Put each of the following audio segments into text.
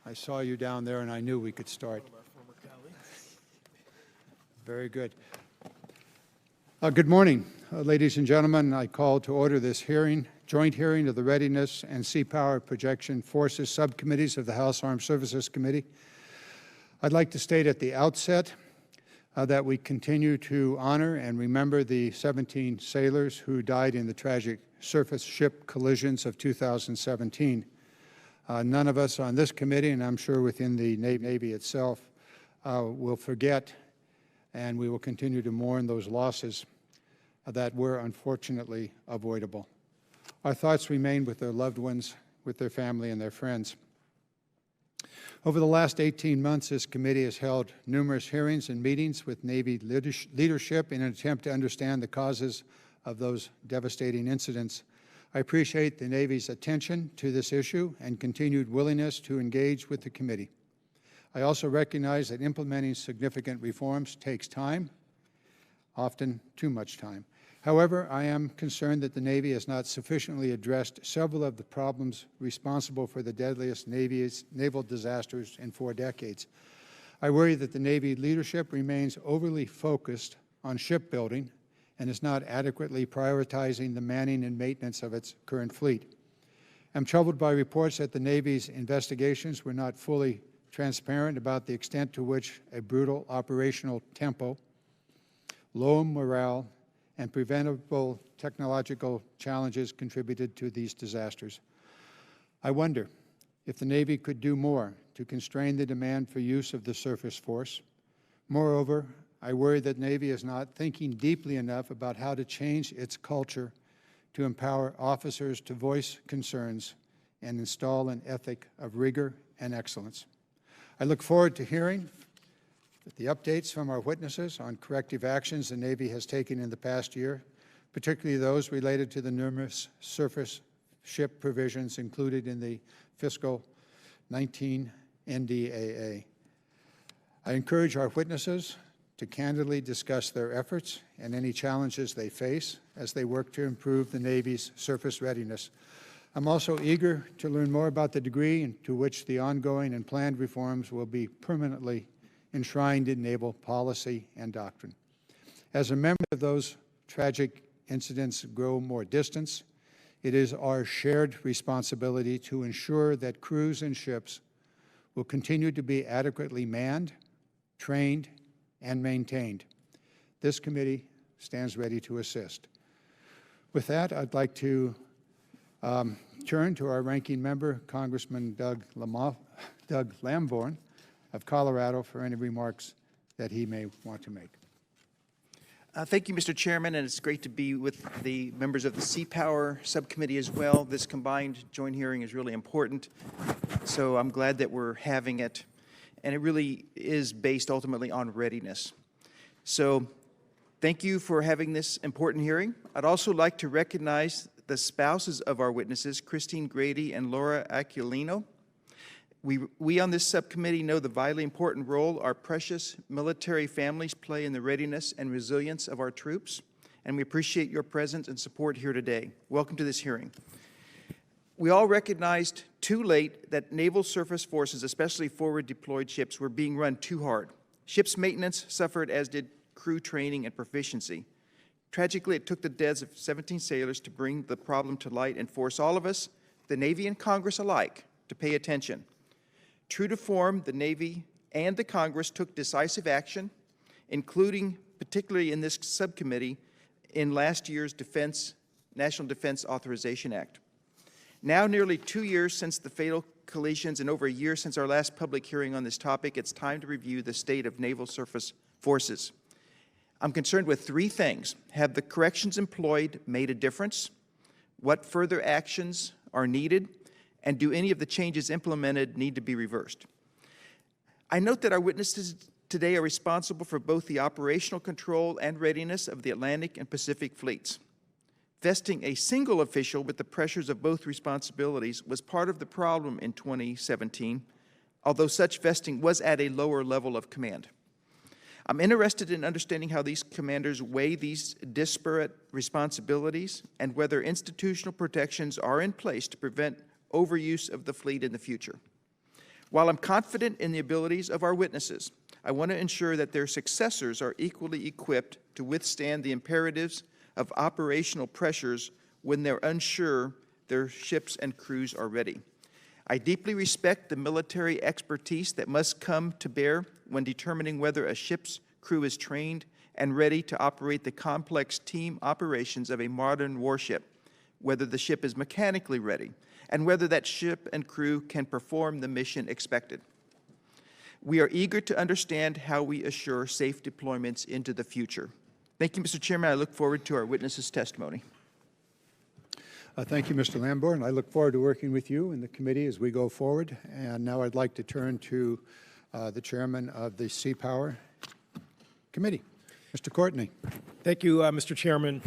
I saw you down there and I knew we could start. Very good. Good morning, ladies and gentlemen. I call to order this hearing, joint hearing of the Readiness and Sea Power Projection Forces subcommittees of the House Armed Services Committee. I'd like to state at the outset that we continue to honor and remember the 17 sailors who died in the tragic surface ship collisions of 2017. None of us on this committee, and I'm sure within the Navy itself, will forget, and we will continue to mourn those losses that were unfortunately avoidable. Our thoughts remain with their loved ones, with their family and their friends. Over the last 18 months, this committee has held numerous hearings and meetings with Navy leadership in an attempt to understand the causes of those devastating incidents. I appreciate the Navy's attention to this issue and continued willingness to engage with the committee. I also recognize that implementing significant reforms takes time, often too much time. However, I am concerned that the Navy has not sufficiently addressed several of the problems responsible for the deadliest naval disasters in 4 decades. I worry that the Navy leadership remains overly focused on shipbuilding and is not adequately prioritizing the manning and maintenance of its current fleet. I'm troubled by reports that the Navy's investigations were not fully transparent about the extent to which a brutal operational tempo, low morale, and preventable technological challenges contributed to these disasters. I wonder if the Navy could do more to constrain the demand for use of the surface force. Moreover, I worry that Navy is not thinking deeply enough about how to change its culture to empower officers to voice concerns and install an ethic of rigor and excellence. I look forward to hearing the updates from our witnesses on corrective actions the Navy has taken in the past year, particularly those related to the numerous surface ship provisions included in the fiscal 19 NDAA. I encourage our witnesses to candidly discuss their efforts and any challenges they face as they work to improve the Navy's surface readiness. I'm also eager to learn more about the degree to which the ongoing and planned reforms will be permanently enshrined in naval policy and doctrine. As a member of those tragic incidents grow more distant, it is our shared responsibility to ensure that crews and ships will continue to be adequately manned, trained, and maintained. This committee stands ready to assist. With that, I'd like to turn to our ranking member, Congressman Doug Lamborn of Colorado, for any remarks that he may want to make. Thank you, Mr. Chairman, and it's great to be with the members of the Sea Power Subcommittee as well. This combined joint hearing is really important, so I'm glad that we're having it, and it really is based ultimately on readiness. So thank you for having this important hearing. I'd also like to recognize the spouses of our witnesses, Christine Grady and Laura Aquilino. We on this subcommittee know the vitally important role our precious military families play in the readiness and resilience of our troops, and we appreciate your presence and support here today. Welcome to this hearing. We all recognized too late that naval surface forces, especially forward deployed ships, were being run too hard. Ships maintenance suffered, as did crew training and proficiency. Tragically, it took the deaths of 17 sailors to bring the problem to light and force all of us, the Navy and Congress alike, to pay attention. True to form, the Navy and the Congress took decisive action, including, particularly in this subcommittee, in last year's National Defense Authorization Act. Now, nearly 2 years since the fatal collisions and over a year since our last public hearing on this topic, it's time to review the state of naval surface forces. I'm concerned with 3 things. Have the corrections employed made a difference? What further actions are needed? And do any of the changes implemented need to be reversed? I note that our witnesses today are responsible for both the operational control and readiness of the Atlantic and Pacific fleets. Vesting a single official with the pressures of both responsibilities was part of the problem in 2017, although such vesting was at a lower level of command. I'm interested in understanding how these commanders weigh these disparate responsibilities and whether institutional protections are in place to prevent overuse of the fleet in the future. While I'm confident in the abilities of our witnesses, I want to ensure that their successors are equally equipped to withstand the imperatives of operational pressures when they're unsure their ships and crews are ready. I deeply respect the military expertise that must come to bear when determining whether a ship's crew is trained and ready to operate the complex team operations of a modern warship, whether the ship is mechanically ready, and whether that ship and crew can perform the mission expected. We are eager to understand how we assure safe deployments into the future. Thank you, Mr. Chairman. I look forward to our witnesses' testimony. Thank you, Mr. Lamborn. I look forward to working with you and the committee as we go forward. And now I'd like to turn to the chairman of the Sea Power Committee, Mr. Courtney. Thank you, Mr. Chairman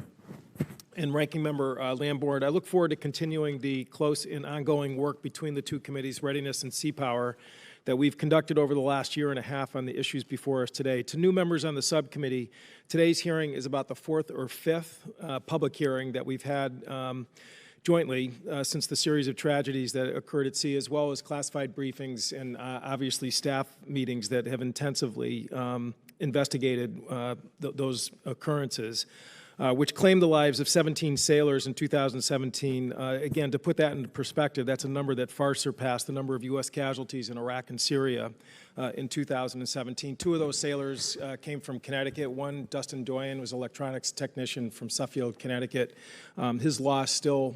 and Ranking Member Lamborn. I look forward to continuing the close and ongoing work between the two committees, Readiness and Sea Power, that we've conducted over the last year and a half on the issues before us today. To new members on the subcommittee, today's hearing is about the fourth or fifth public hearing that we've had jointly since the series of tragedies that occurred at sea, as well as classified briefings and obviously staff meetings that have intensively investigated those occurrences, which claimed the lives of 17 sailors in 2017. Again, to put that into perspective, that's a number that far surpassed the number of U.S. casualties in Iraq and Syria in 2017. Two of those sailors came from Connecticut. One, Dustin Doyen, was an electronics technician from Suffield, Connecticut. His loss still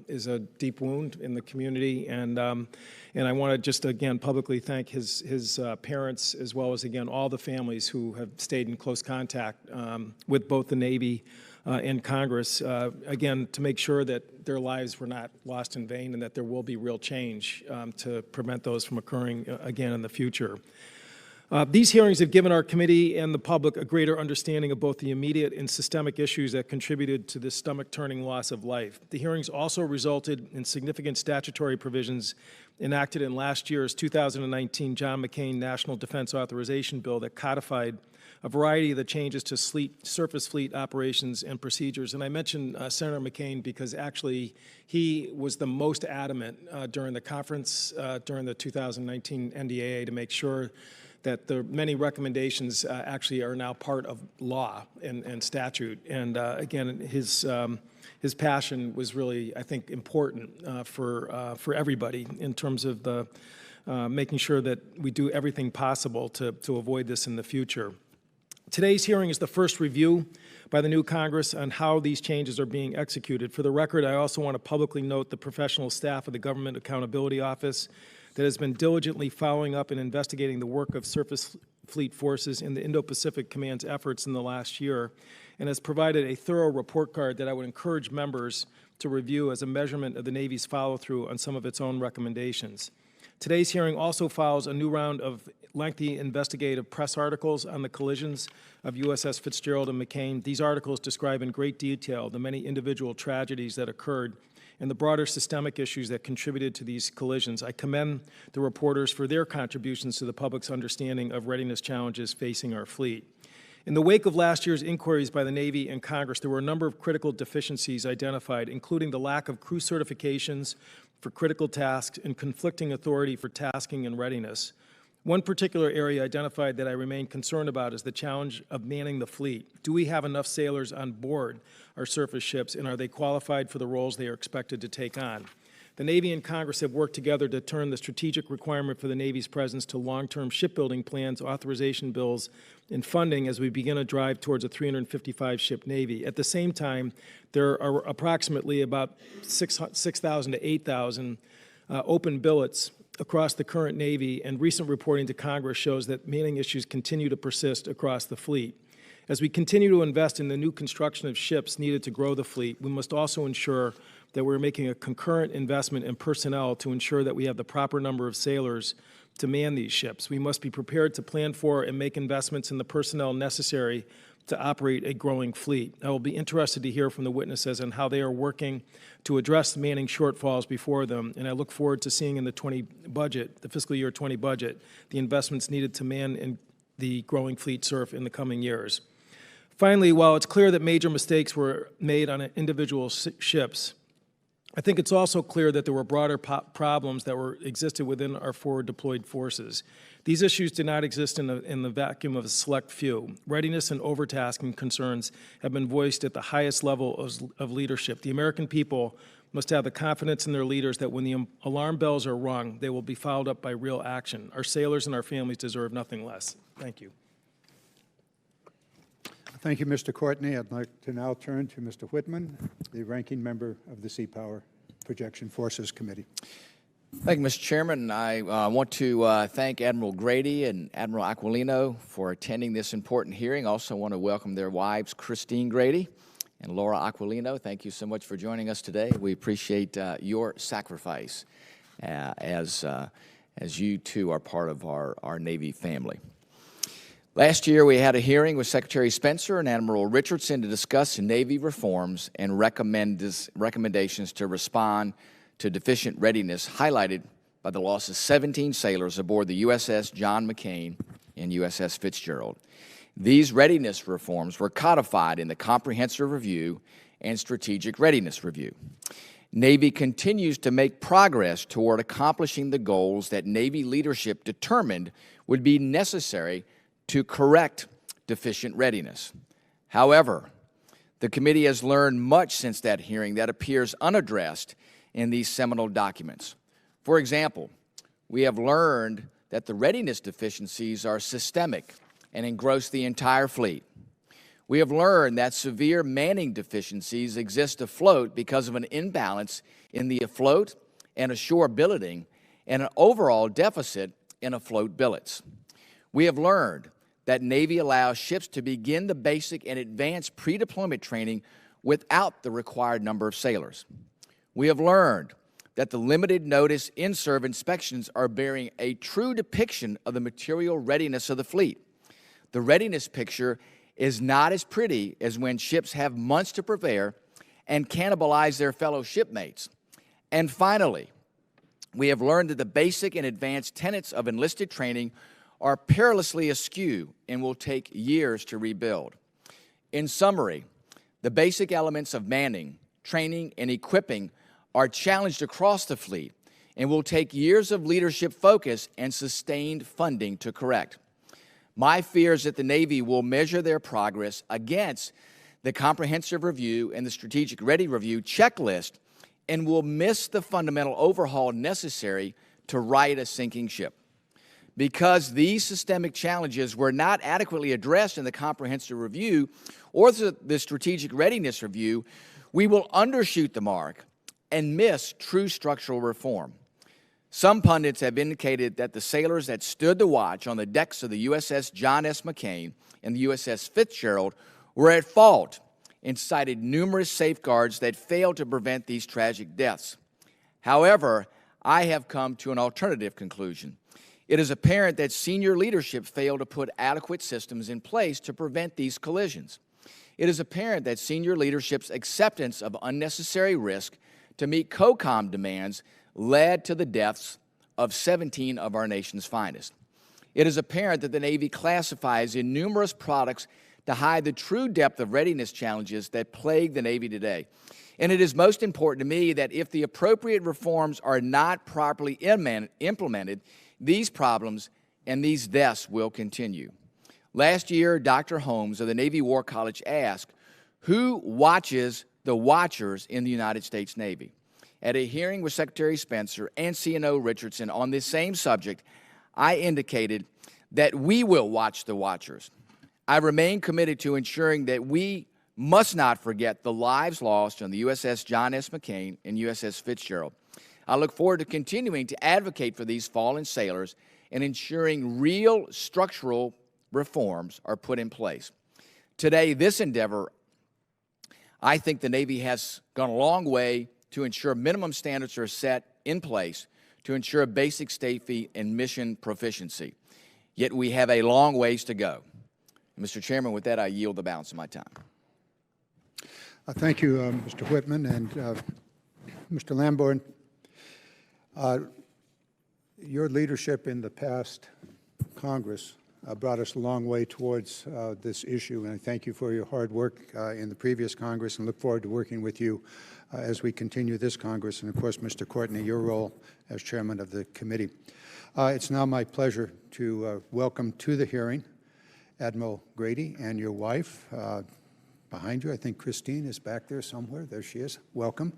is a deep wound in the community, and I want to just again publicly thank his parents, as well as again all the families who have stayed in close contact with both the Navy and Congress, again, to make sure that their lives were not lost in vain and that there will be real change to prevent those from occurring again in the future. These hearings have given our committee and the public a greater understanding of both the immediate and systemic issues that contributed to this stomach-turning loss of life. The hearings also resulted in significant statutory provisions enacted in last year's 2019 John McCain National Defense Authorization Bill that codified a variety of the changes to surface fleet operations and procedures. And I mentioned Senator McCain because actually he was the most adamant during the conference during the 2019 NDAA to make sure that the many recommendations actually are now part of law and statute. And again, his passion was really, I think, important for everybody in terms of the making sure that we do everything possible to avoid this in the future. Today's hearing is the first review by the new Congress on how these changes are being executed. For the record, I also want to publicly note the professional staff of the Government Accountability Office that has been diligently following up and investigating the work of surface fleet forces in the Indo-Pacific Command's efforts in the last year, and has provided a thorough report card that I would encourage members to review as a measurement of the Navy's follow-through on some of its own recommendations. Today's hearing also follows a new round of lengthy investigative press articles on the collisions of USS Fitzgerald and McCain. These articles describe in great detail the many individual tragedies that occurred and the broader systemic issues that contributed to these collisions. I commend the reporters for their contributions to the public's understanding of readiness challenges facing our fleet. In the wake of last year's inquiries by the Navy and Congress, there were a number of critical deficiencies identified, including the lack of crew certifications for critical tasks and conflicting authority for tasking and readiness. One particular area identified that I remain concerned about is the challenge of manning the fleet. Do we have enough sailors on board our surface ships, and are they qualified for the roles they are expected to take on? The Navy and Congress have worked together to turn the strategic requirement for the Navy's presence to long-term shipbuilding plans, authorization bills, and funding as we begin a drive towards a 355-ship Navy. At the same time, there are approximately about 6,000 to 8,000 open billets across the current Navy, and recent reporting to Congress shows that manning issues continue to persist across the fleet. As we continue to invest in the new construction of ships needed to grow the fleet, we must also ensure that we're making a concurrent investment in personnel to ensure that we have the proper number of sailors to man these ships. We must be prepared to plan for and make investments in the personnel necessary to operate a growing fleet. I will be interested to hear from the witnesses on how they are working to address manning shortfalls before them, and I look forward to seeing in the fiscal year 20 budget, the investments needed to man in the growing fleet surf in the coming years. Finally, while it's clear that major mistakes were made on individual ships, I think it's also clear that there were broader problems that existed within our forward deployed forces. These issues did not exist in the vacuum of a select few. Readiness and overtasking concerns have been voiced at the highest level of leadership. The American people must have the confidence in their leaders that when the alarm bells are rung, they will be followed up by real action. Our sailors and our families deserve nothing less. Thank you. Thank you, Mr. Courtney. I'd like to now turn to Mr. Whitman, the ranking member of the Sea Power Projection Forces Committee. Thank you, Mr. Chairman. I want to thank Admiral Grady and Admiral Aquilino for attending this important hearing. Also want to welcome their wives, Christine Grady and Laura Aquilino. Thank you so much for joining us today. We appreciate your sacrifice as you two are part of our Navy family. Last year, we had a hearing with Secretary Spencer and Admiral Richardson to discuss Navy reforms and recommendations to respond to deficient readiness, highlighted by the loss of 17 sailors aboard the USS John McCain and USS Fitzgerald. These readiness reforms were codified in the Comprehensive Review and Strategic Readiness Review. Navy continues to make progress toward accomplishing the goals that Navy leadership determined would be necessary to correct deficient readiness. However, the committee has learned much since that hearing that appears unaddressed in these seminal documents. For example, we have learned that the readiness deficiencies are systemic and engross the entire fleet. We have learned that severe manning deficiencies exist afloat because of an imbalance in the afloat and ashore billeting and an overall deficit in afloat billets. We have learned that Navy allows ships to begin the basic and advanced pre-deployment training without the required number of sailors. We have learned that the limited notice in-serve inspections are bearing a true depiction of the material readiness of the fleet. The readiness picture is not as pretty as when ships have months to prepare and cannibalize their fellow shipmates. And finally, we have learned that the basic and advanced tenets of enlisted training are perilously askew and will take years to rebuild. In summary, the basic elements of manning, training, and equipping are challenged across the fleet and will take years of leadership focus and sustained funding to correct. My fear is that the Navy will measure their progress against the Comprehensive Review and the Strategic Ready Review checklist and will miss the fundamental overhaul necessary to right a sinking ship. Because these systemic challenges were not adequately addressed in the Comprehensive Review or the Strategic Readiness Review, we will undershoot the mark and miss true structural reform. Some pundits have indicated that the sailors that stood the watch on the decks of the USS John S. McCain and the USS Fitzgerald were at fault and cited numerous safeguards that failed to prevent these tragic deaths. However, I have come to an alternative conclusion. It is apparent that senior leadership failed to put adequate systems in place to prevent these collisions. It is apparent that senior leadership's acceptance of unnecessary risk to meet COCOM demands led to the deaths of 17 of our nation's finest. It is apparent that the Navy classifies in numerous products to hide the true depth of readiness challenges that plague the Navy today. And it is most important to me that if the appropriate reforms are not properly implemented, these problems and these deaths will continue. Last year, Dr. Holmes of the Navy War College asked, who watches the watchers in the United States Navy? At a hearing with Secretary Spencer and CNO Richardson on this same subject, I indicated that we will watch the watchers. I remain committed to ensuring that we must not forget the lives lost on the USS John S. McCain and USS Fitzgerald. I look forward to continuing to advocate for these fallen sailors and ensuring real structural reforms are put in place. Today, this endeavor, I think the Navy has gone a long way to ensure minimum standards are set in place to ensure basic safety and mission proficiency. Yet we have a long ways to go. Mr. Chairman, with that, I yield the balance of my time. Thank you, Mr. Whitman and Mr. Lamborn. Your leadership in the past Congress brought us a long way towards this issue, and I thank you for your hard work in the previous Congress and look forward to working with you as we continue this Congress, and of course, Mr. Courtney, your role as chairman of the committee. It's now my pleasure to welcome to the hearing Admiral Grady and your wife. Behind you, I think Christine is back there somewhere. There she is. Welcome.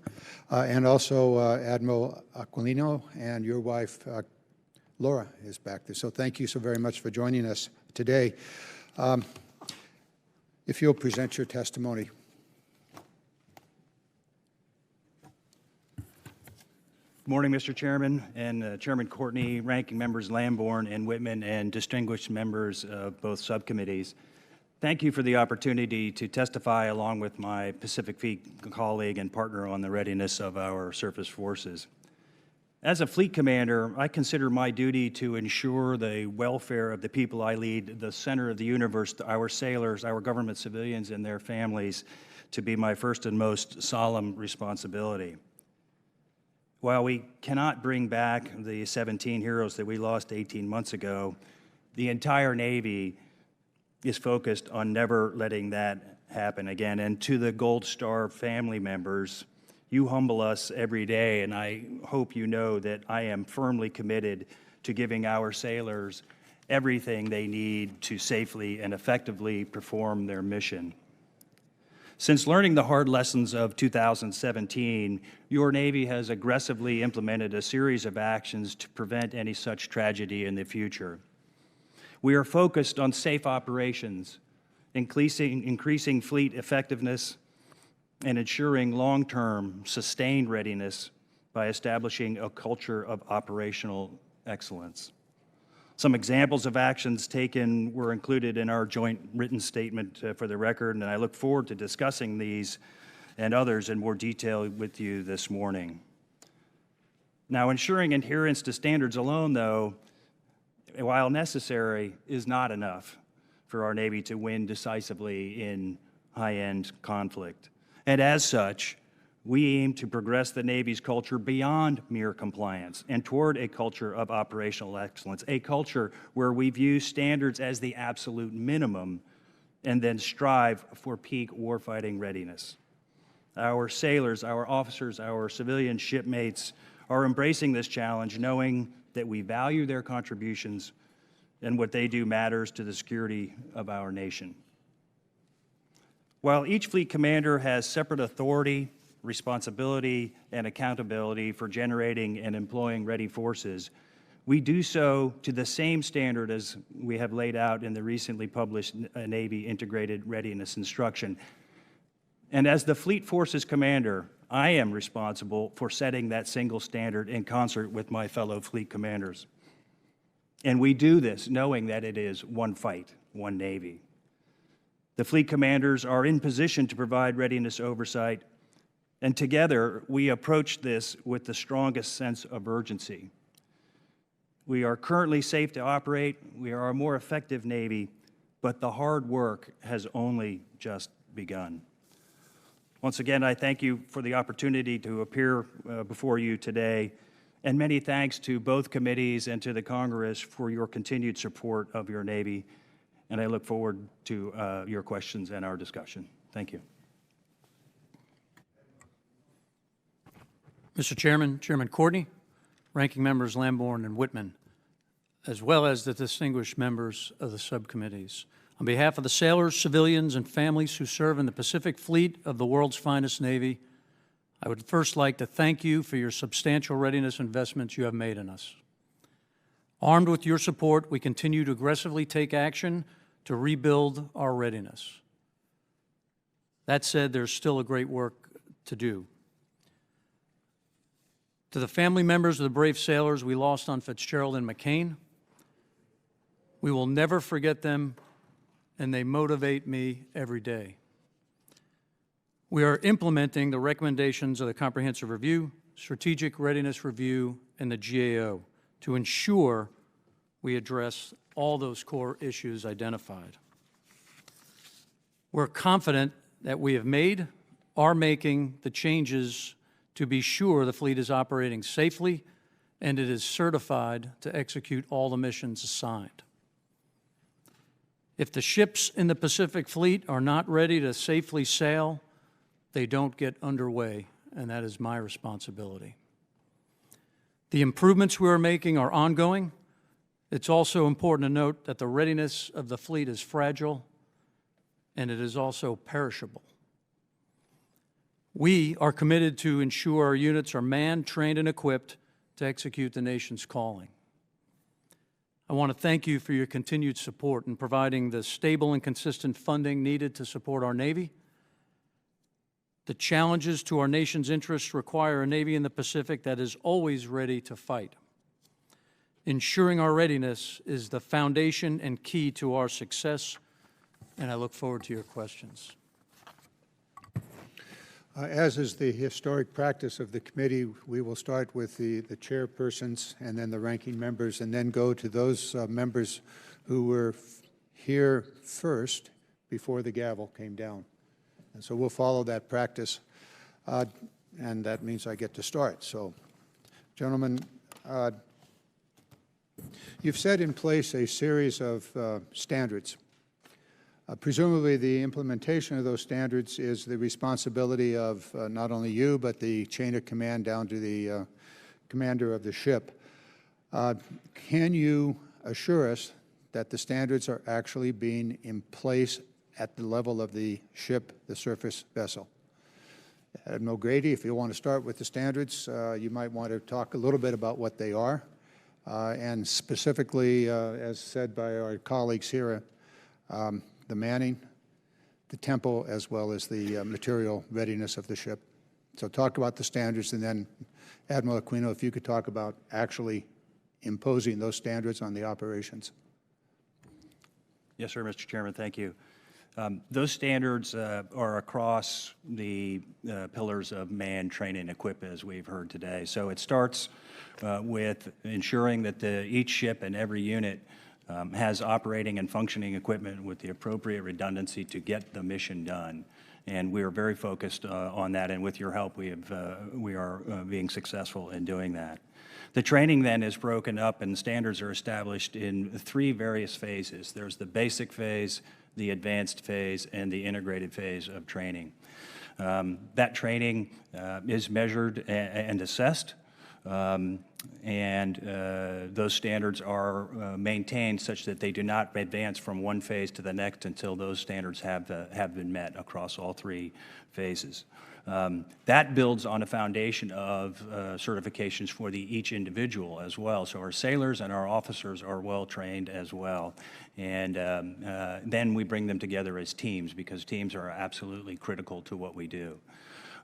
And also Admiral Aquilino and your wife, Laura, is back there. So thank you so very much for joining us today. If you'll present your testimony. Good morning, Mr. Chairman and Chairman Courtney, ranking members Lamborn and Whitman, and distinguished members of both subcommittees. Thank you for the opportunity to testify along with my Pacific Fleet colleague and partner on the readiness of our surface forces. As a fleet commander, I consider my duty to ensure the welfare of the people I lead, the center of the universe, our sailors, our government civilians, and their families, to be my first and most solemn responsibility. While we cannot bring back the 17 heroes that we lost 18 months ago, the entire Navy is focused on never letting that happen again. And to the Gold Star family members, you humble us every day, and I hope you know that I am firmly committed to giving our sailors everything they need to safely and effectively perform their mission. Since learning the hard lessons of 2017, your Navy has aggressively implemented a series of actions to prevent any such tragedy in the future. We are focused on safe operations, increasing fleet effectiveness, and ensuring long-term, sustained readiness by establishing a culture of operational excellence. Some examples of actions taken were included in our joint written statement for the record, and I look forward to discussing these and others in more detail with you this morning. Now, ensuring adherence to standards alone, though, while necessary, is not enough for our Navy to win decisively in high-end conflict. And as such, we aim to progress the Navy's culture beyond mere compliance and toward a culture of operational excellence, a culture where we view standards as the absolute minimum and then strive for peak warfighting readiness. Our sailors, our officers, our civilian shipmates are embracing this challenge, knowing that we value their contributions and what they do matters to the security of our nation. While each fleet commander has separate authority, responsibility, and accountability for generating and employing ready forces, we do so to the same standard as we have laid out in the recently published Navy Integrated Readiness Instruction. And as the Fleet Forces Commander, I am responsible for setting that single standard in concert with my fellow fleet commanders. And we do this knowing that it is one fight, one Navy. The fleet commanders are in position to provide readiness oversight, and together we approach this with the strongest sense of urgency. We are currently safe to operate, we are a more effective Navy, but the hard work has only just begun. Once again, I thank you for the opportunity to appear before you today, and many thanks to both committees and to the Congress for your continued support of your Navy, and I look forward to your questions and our discussion. Thank you. Mr. Chairman, Chairman Courtney, ranking members Lamborn and Whitman, as well as the distinguished members of the subcommittees. On behalf of the sailors, civilians, and families who serve in the Pacific Fleet of the world's finest Navy, I would first like to thank you for your substantial readiness investments you have made in us. Armed with your support, we continue to aggressively take action to rebuild our readiness. That said, there's still a great work to do. To the family members of the brave sailors we lost on Fitzgerald and McCain, we will never forget them, and they motivate me every day. We are implementing the recommendations of the Comprehensive Review, Strategic Readiness Review, and the GAO to ensure we address all those core issues identified. We're confident that we have made, are making the changes to be sure the fleet is operating safely and it is certified to execute all the missions assigned. If the ships in the Pacific Fleet are not ready to safely sail, they don't get underway, and that is my responsibility. The improvements we are making are ongoing. It's also important to note that the readiness of the fleet is fragile, and it is also perishable. We are committed to ensure our units are manned, trained, and equipped to execute the nation's calling. I want to thank you for your continued support in providing the stable and consistent funding needed to support our Navy. The challenges to our nation's interests require a Navy in the Pacific that is always ready to fight. Ensuring our readiness is the foundation and key to our success, and I look forward to your questions. As is the historic practice of the committee, we will start with the chairpersons and then the ranking members, and then go to those members who were here first before the gavel came down. And so we'll follow that practice, and that means I get to start. So, gentlemen, you've set in place a series of standards. Presumably, the implementation of those standards is the responsibility of not only you, but the chain of command down to the commander of the ship. Can you assure us that the standards are actually being in place at the level of the ship, the surface vessel? Admiral Grady, if you want to start with the standards, you might want to talk a little bit about what they are, and specifically, as said by our colleagues here, the manning, the tempo, as well as the material readiness of the ship. So talk about the standards, and then Admiral Aquilino, if you could talk about actually imposing those standards on the operations. Yes, sir, Mr. Chairman, thank you. Those standards are across the pillars of man, train, and equip, as we've heard today. So it starts with ensuring that each ship and every unit has operating and functioning equipment with the appropriate redundancy to get the mission done. And we are very focused on that, and with your help, we are being successful in doing that. The training then is broken up, and standards are established in 3 various phases. There's the basic phase, the advanced phase, and the integrated phase of training. That training is measured and assessed. Those standards are maintained such that they do not advance from one phase to the next until those standards have been met across all 3 phases. That builds on a foundation of certifications for each individual as well. So our sailors and our officers are well trained as well. And then we bring them together as teams, because teams are absolutely critical to what we do.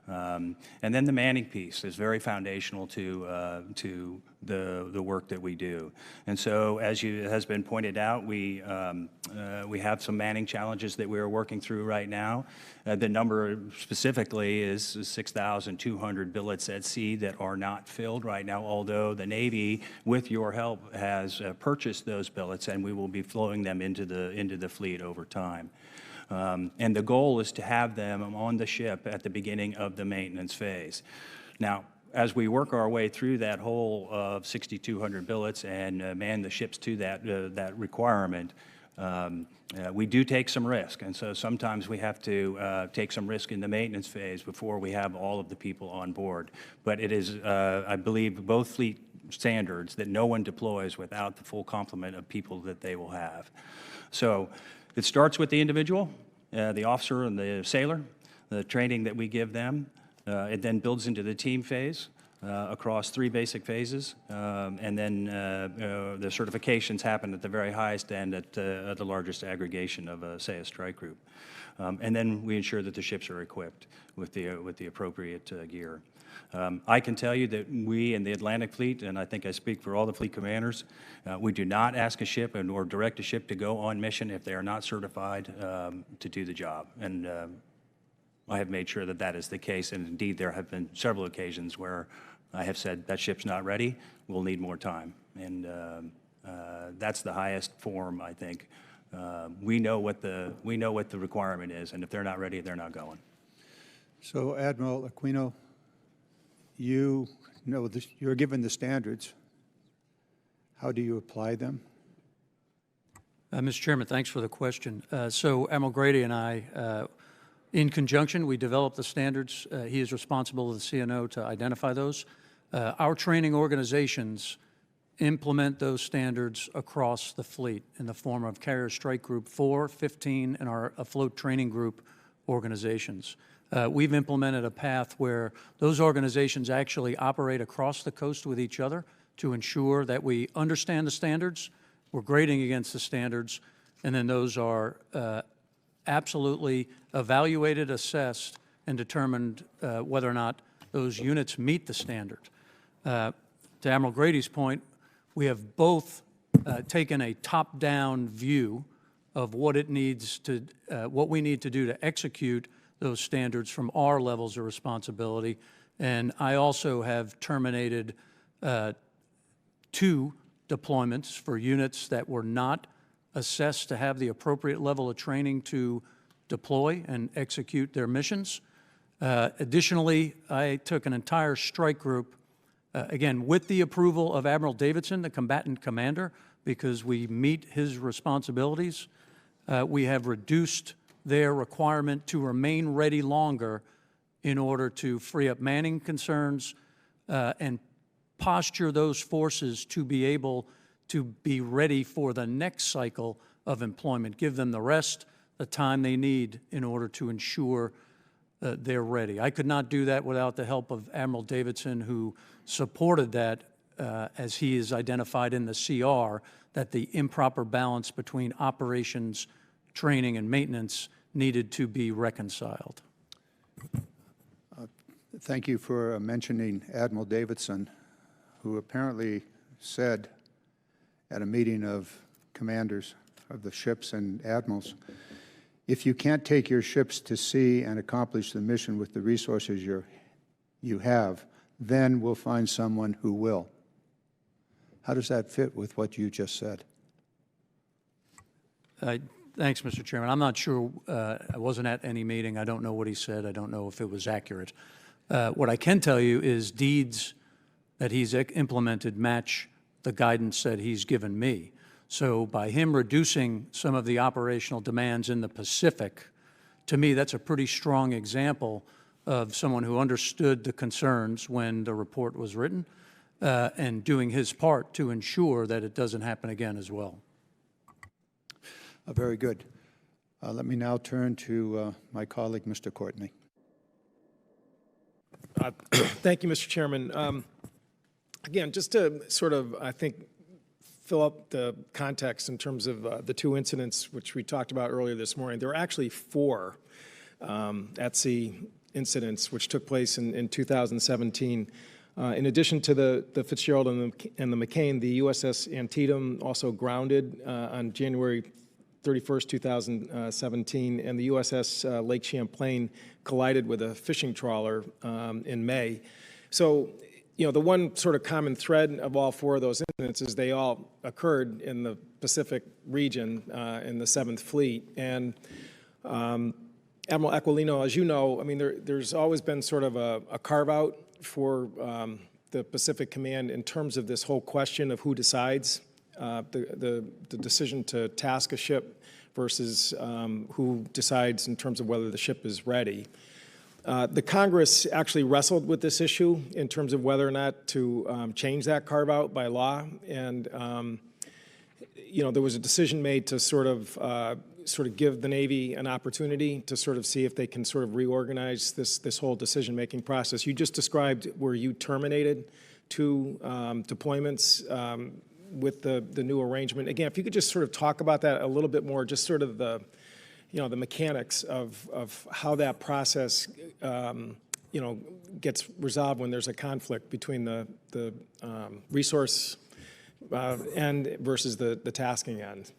And then the manning piece is very foundational to the work that we do. And so, as has been pointed out, we have some manning challenges that we are working through right now. The number specifically is 6,200 billets at sea that are not filled right now, although the Navy, with your help, has purchased those billets, and we will be flowing them into the fleet over time. And the goal is to have them on the ship at the beginning of the maintenance phase. Now, as we work our way through that whole of 6,200 billets and man the ships to that requirement, we do take some risk. And so sometimes we have to take some risk in the maintenance phase before we have all of the people on board. But it is, I believe, both fleet standards that no one deploys without the full complement of people that they will have. So it starts with the individual, the officer and the sailor, the training that we give them. It then builds into the team phase across 3 basic phases. And then the certifications happen at the very highest end at the largest aggregation of, say, a strike group. And then we ensure that the ships are equipped with the appropriate gear. I can tell you that we in the Atlantic Fleet, and I think I speak for all the fleet commanders, we do not ask a ship or direct a ship to go on mission if they are not certified to do the job. And I have made sure that that is the case, and indeed there have been several occasions where I have said that ship's not ready, we'll need more time. And that's the highest form, I think. We know what the requirement is, and if they're not ready, they're not going. So, Admiral Aquilino, you know this, you're given the standards. How do you apply them? Mr. Chairman, thanks for the question. So Admiral Grady and I, in conjunction, we developed the standards. He is responsible to the CNO to identify those. Our training organizations implement those standards across the fleet in the form of Carrier Strike Group 4, 15, and our afloat training group organizations. We've implemented a path where those organizations actually operate across the coast with each other to ensure that we understand the standards, we're grading against the standards, and then those are absolutely evaluated, assessed, and determined whether or not those units meet the standard. To Admiral Grady's point, we have both taken a top-down view of what it needs to, what we need to do to execute those standards from our levels of responsibility. And I also have terminated 2 deployments for units that were not assessed to have the appropriate level of training to deploy and execute their missions. Additionally, I took an entire strike group, again, with the approval of Admiral Davidson, the combatant commander, because we meet his responsibilities. We have reduced their requirement to remain ready longer in order to free up manning concerns and posture those forces to be able to be ready for the next cycle of employment, give them the rest, the time they need in order to ensure they're ready. I could not do that without the help of Admiral Davidson, who supported that as he is identified in the CR, that the improper balance between operations, training, and maintenance needed to be reconciled. Thank you for mentioning Admiral Davidson, who apparently said at a meeting of commanders of the ships and admirals, if you can't take your ships to sea and accomplish the mission with the resources you have, then we'll find someone who will. How does that fit with what you just said? Thanks, Mr. Chairman. I'm not sure. I wasn't at any meeting. I don't know what he said. I don't know if it was accurate. What I can tell you is deeds that he's implemented match the guidance that he's given me. So by him reducing some of the operational demands in the Pacific, to me, that's a pretty strong example of someone who understood the concerns when the report was written and doing his part to ensure that it doesn't happen again as well. Very good. Let me now turn to my colleague, Mr. Courtney. Thank you, Mr. Chairman. Again, just to sort of, I think, fill up the context in terms of the 2 incidents which we talked about earlier this morning. There were actually 4 at-sea incidents which took place in 2017. In addition to the Fitzgerald and the McCain, the USS Antietam also grounded on January 31st, 2017, and the USS Lake Champlain collided with a fishing trawler in May. So, you know, the one sort of common thread of all 4 of those incidents is they all occurred in the Pacific region in the 7th Fleet. And Admiral Aquilino, as you know, I mean, there's always been sort of a carve-out for the Pacific Command in terms of this whole question of who decides the decision to task a ship versus who decides in terms of whether the ship is ready. The Congress actually wrestled with this issue in terms of whether or not to change that carve-out by law, and you know, there was a decision made to sort of give the Navy an opportunity to sort of see if they can sort of reorganize this whole decision-making process. You just described where you terminated 2 deployments with the new arrangement. Again, if you could just sort of talk about that a little bit more, just sort of the, you know, the mechanics of how that process, you know, gets resolved when there's a conflict between the resource end versus the tasking end.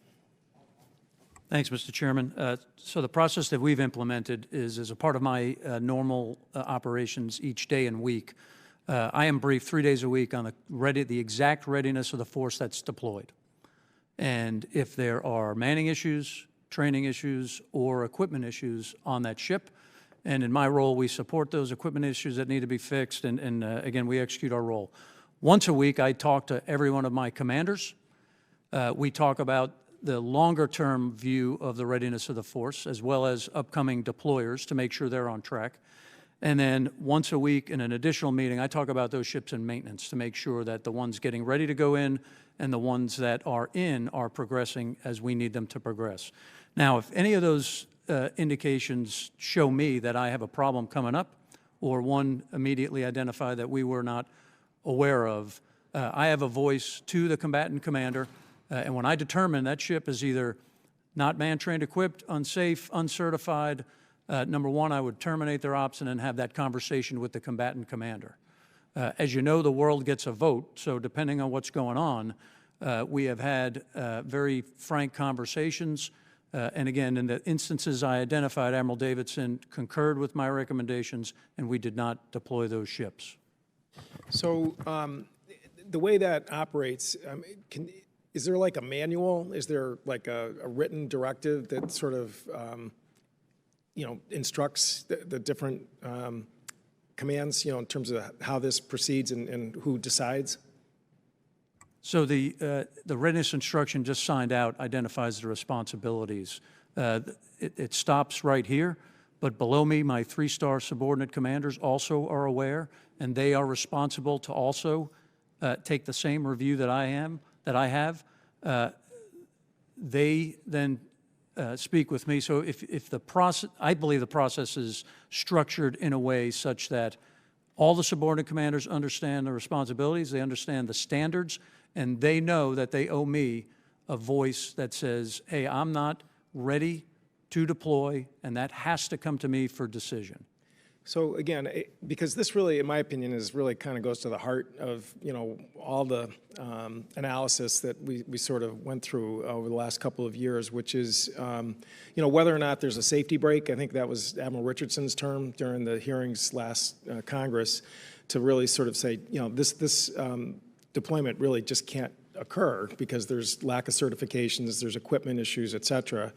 Thanks, Mr. Chairman. So the process that we've implemented is as a part of my normal operations each day and week. I am briefed 3 days a week on the exact readiness of the force that's deployed. And if there are manning issues, training issues, or equipment issues on that ship, and in my role, we support those equipment issues that need to be fixed, and again, we execute our role. Once a week, I talk to every one of my commanders. We talk about the longer-term view of the readiness of the force, as well as upcoming deployers to make sure they're on track. And then once a week in an additional meeting, I talk about those ships in maintenance to make sure that the ones getting ready to go in and the ones that are in are progressing as we need them to progress. Now, if any of those indications show me that I have a problem coming up, or one immediately identify that we were not aware of, I have a voice to the combatant commander, and when I determine that ship is either not man-trained, equipped, unsafe, uncertified, number one, I would terminate their option and have that conversation with the combatant commander. As you know, the world gets a vote, so depending on what's going on, we have had very frank conversations. And again, in the instances I identified, Admiral Davidson concurred with my recommendations, and we did not deploy those ships. So the way that operates, is there like a manual? Is there like a written directive that sort of, instructs the different commands, in terms of how this proceeds and who decides? So the readiness instruction just signed out identifies the responsibilities. It stops right here, but below me, my three-star subordinate commanders also are aware, and they are responsible to also take the same review that I have. They then speak with me. So if the process, I believe the process is structured in a way such that all the subordinate commanders understand the responsibilities, they understand the standards, and they know that they owe me a voice that says, hey, I'm not ready to deploy, and that has to come to me for decision. So again, because this really, in my opinion, is really kind of goes to the heart of, all the analysis that we sort of went through over the last couple of years, which is, whether or not there's a safety break. I think that was Admiral Richardson's term during the hearings last Congress to really sort of say, this deployment really just can't occur because there's lack of certifications, there's equipment issues, et cetera.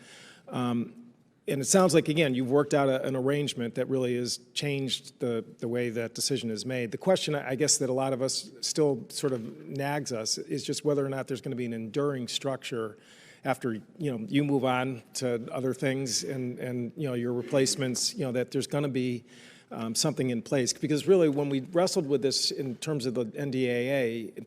And it sounds like, again, you've worked out an arrangement that really has changed the way that decision is made. The question, I guess, that a lot of us still sort of nags us is just whether or not there's going to be an enduring structure after, you move on to other things and your replacements, that there's going to be something in place. Because really, when we wrestled with this in terms of the NDAA,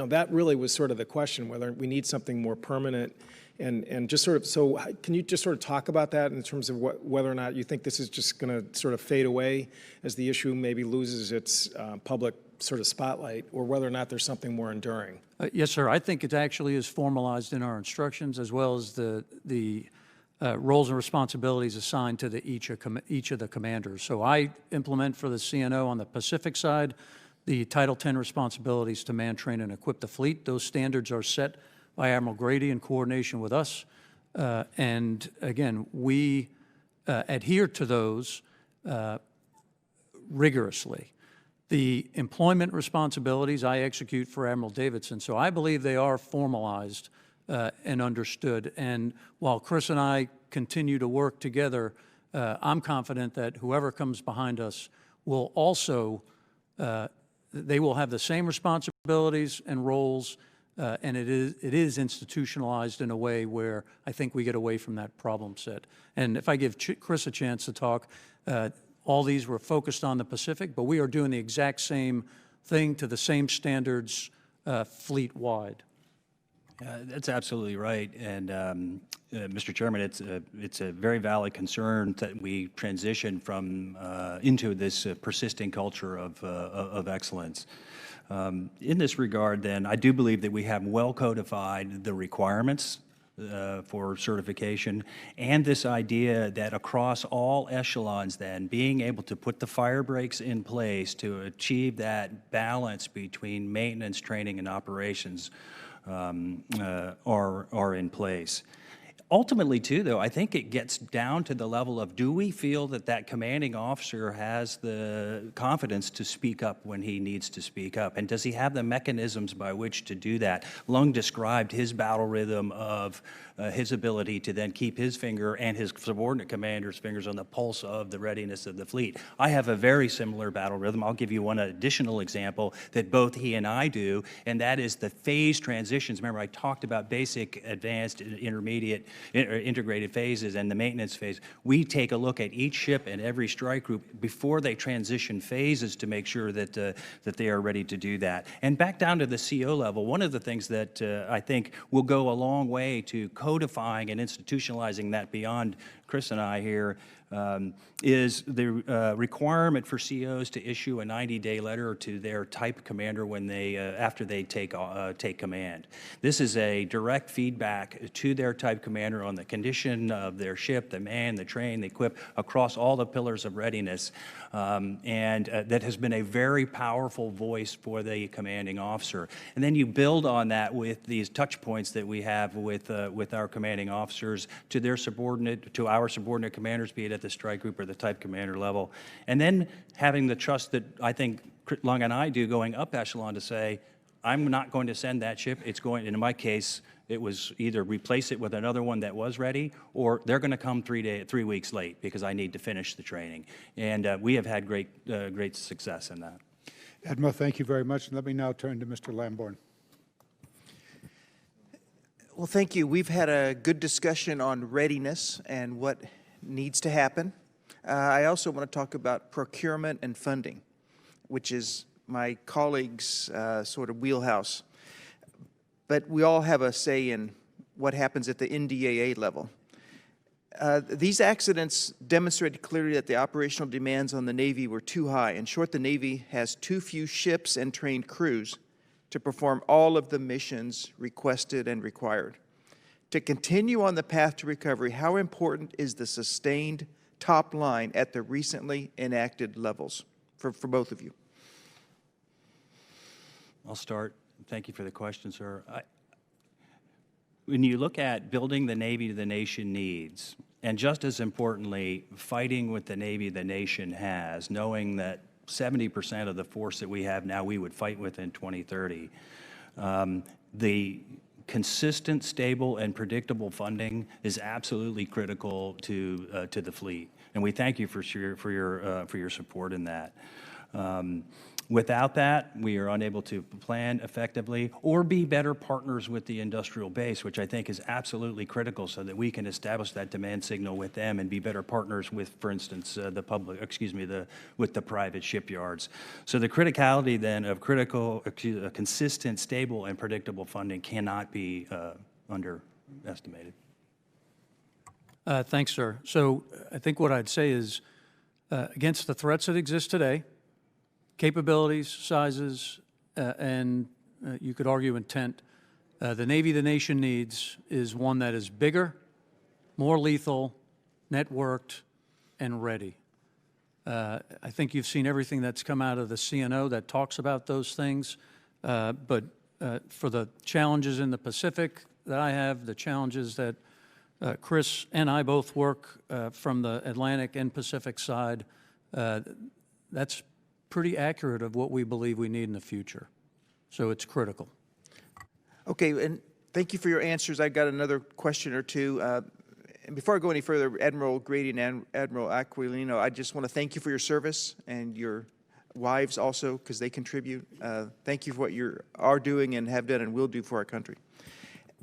that really was sort of the question, whether we need something more permanent. And just sort of, so can you just sort of talk about that in terms of whether or not you think this is just going to sort of fade away as the issue maybe loses its public sort of spotlight, or whether or not there's something more enduring? Yes, sir. I think it actually is formalized in our instructions, as well as the roles and responsibilities assigned to each of the commanders. So I implement for the CNO on the Pacific side the Title 10 responsibilities to man, train, and equip the fleet. Those standards are set by Admiral Grady in coordination with us. And again, we adhere to those rigorously. The employment responsibilities I execute for Admiral Davidson, so I believe they are formalized and understood. And while Chris and I continue to work together, I'm confident that whoever comes behind us will also, they will have the same responsibilities and roles. And it is institutionalized in a way where I think we get away from that problem set. And if I give Chris a chance to talk, all these were focused on the Pacific, but we are doing the exact same thing to the same standards fleet-wide. That's absolutely right. And Mr. Chairman, it's a very valid concern that we transition from into this persisting culture of excellence. In this regard, then, I do believe that we have well codified the requirements for certification, and this idea that across all echelons, then, being able to put the fire breaks in place to achieve that balance between maintenance, training, and operations are in place. Ultimately, too, though, I think it gets down to the level of, do we feel that that commanding officer has the confidence to speak up when he needs to speak up? And does he have the mechanisms by which to do that? Lung described his battle rhythm of his ability to then keep his finger and his subordinate commander's fingers on the pulse of the readiness of the fleet. I have a very similar battle rhythm. I'll give you one additional example that both he and I do, and that is the phase transitions. Remember, I talked about basic, advanced, intermediate, integrated phases and the maintenance phase. We take a look at each ship and every strike group before they transition phases to make sure that, that they are ready to do that. And back down to the CO level, one of the things that I think will go a long way to codifying and institutionalizing that beyond Chris and I here is the requirement for COs to issue a 90-day letter to their type commander when they after they take command. This is a direct feedback to their type commander on the condition of their ship, the man, the train, the equip, across all the pillars of readiness, and that has been a very powerful voice for the commanding officer. And then you build on that with these touch points that we have with our commanding officers to their subordinate, to our subordinate commanders, be it at the strike group or the type commander level. And then having the trust that I think Lung and I do going up echelon to say, I'm not going to send that ship. It's going, in my case, it was either replace it with another one that was ready, or they're going to come 3 weeks late because I need to finish the training. And we have had great success in that. Admiral, thank you very much. And let me now turn to Mr. Lamborn. Well, thank you. We've had a good discussion on readiness and what needs to happen. I also want to talk about procurement and funding, which is my colleague's sort of wheelhouse. But we all have a say in what happens at the NDAA level. These accidents demonstrated clearly that the operational demands on the Navy were too high. In short, the Navy has too few ships and trained crews to perform all of the missions requested and required. To continue on the path to recovery, how important is the sustained top line at the recently enacted levels for both of you? I'll start. Thank you for the question, sir. When you look at building the Navy the nation needs, and just as importantly, fighting with the Navy the nation has, knowing that 70% of the force that we have now we would fight with in 2030, the consistent, stable, and predictable funding is absolutely critical to the fleet, and we thank you for your support in that. Without that, we are unable to plan effectively or be better partners with the industrial base, which I think is absolutely critical so that we can establish that demand signal with them and be better partners with, for instance, with the private shipyards. So the criticality then of consistent, stable, and predictable funding cannot be underestimated. Thanks, sir. So I think what I'd say is, against the threats that exist today, capabilities, sizes, and you could argue intent, the Navy the nation needs is one that is bigger, more lethal, networked, and ready. I think you've seen everything that's come out of the CNO that talks about those things, but for the challenges in the Pacific that I have, the challenges that Chris and I both work from the Atlantic and Pacific side, that's pretty accurate of what we believe we need in the future. So it's critical. Okay, and thank you for your answers. I got another question or two. And before I go any further, Admiral Grady and Admiral Aquilino, I just want to thank you for your service and your wives also, because they contribute. Thank you for what you are doing and have done and will do for our country.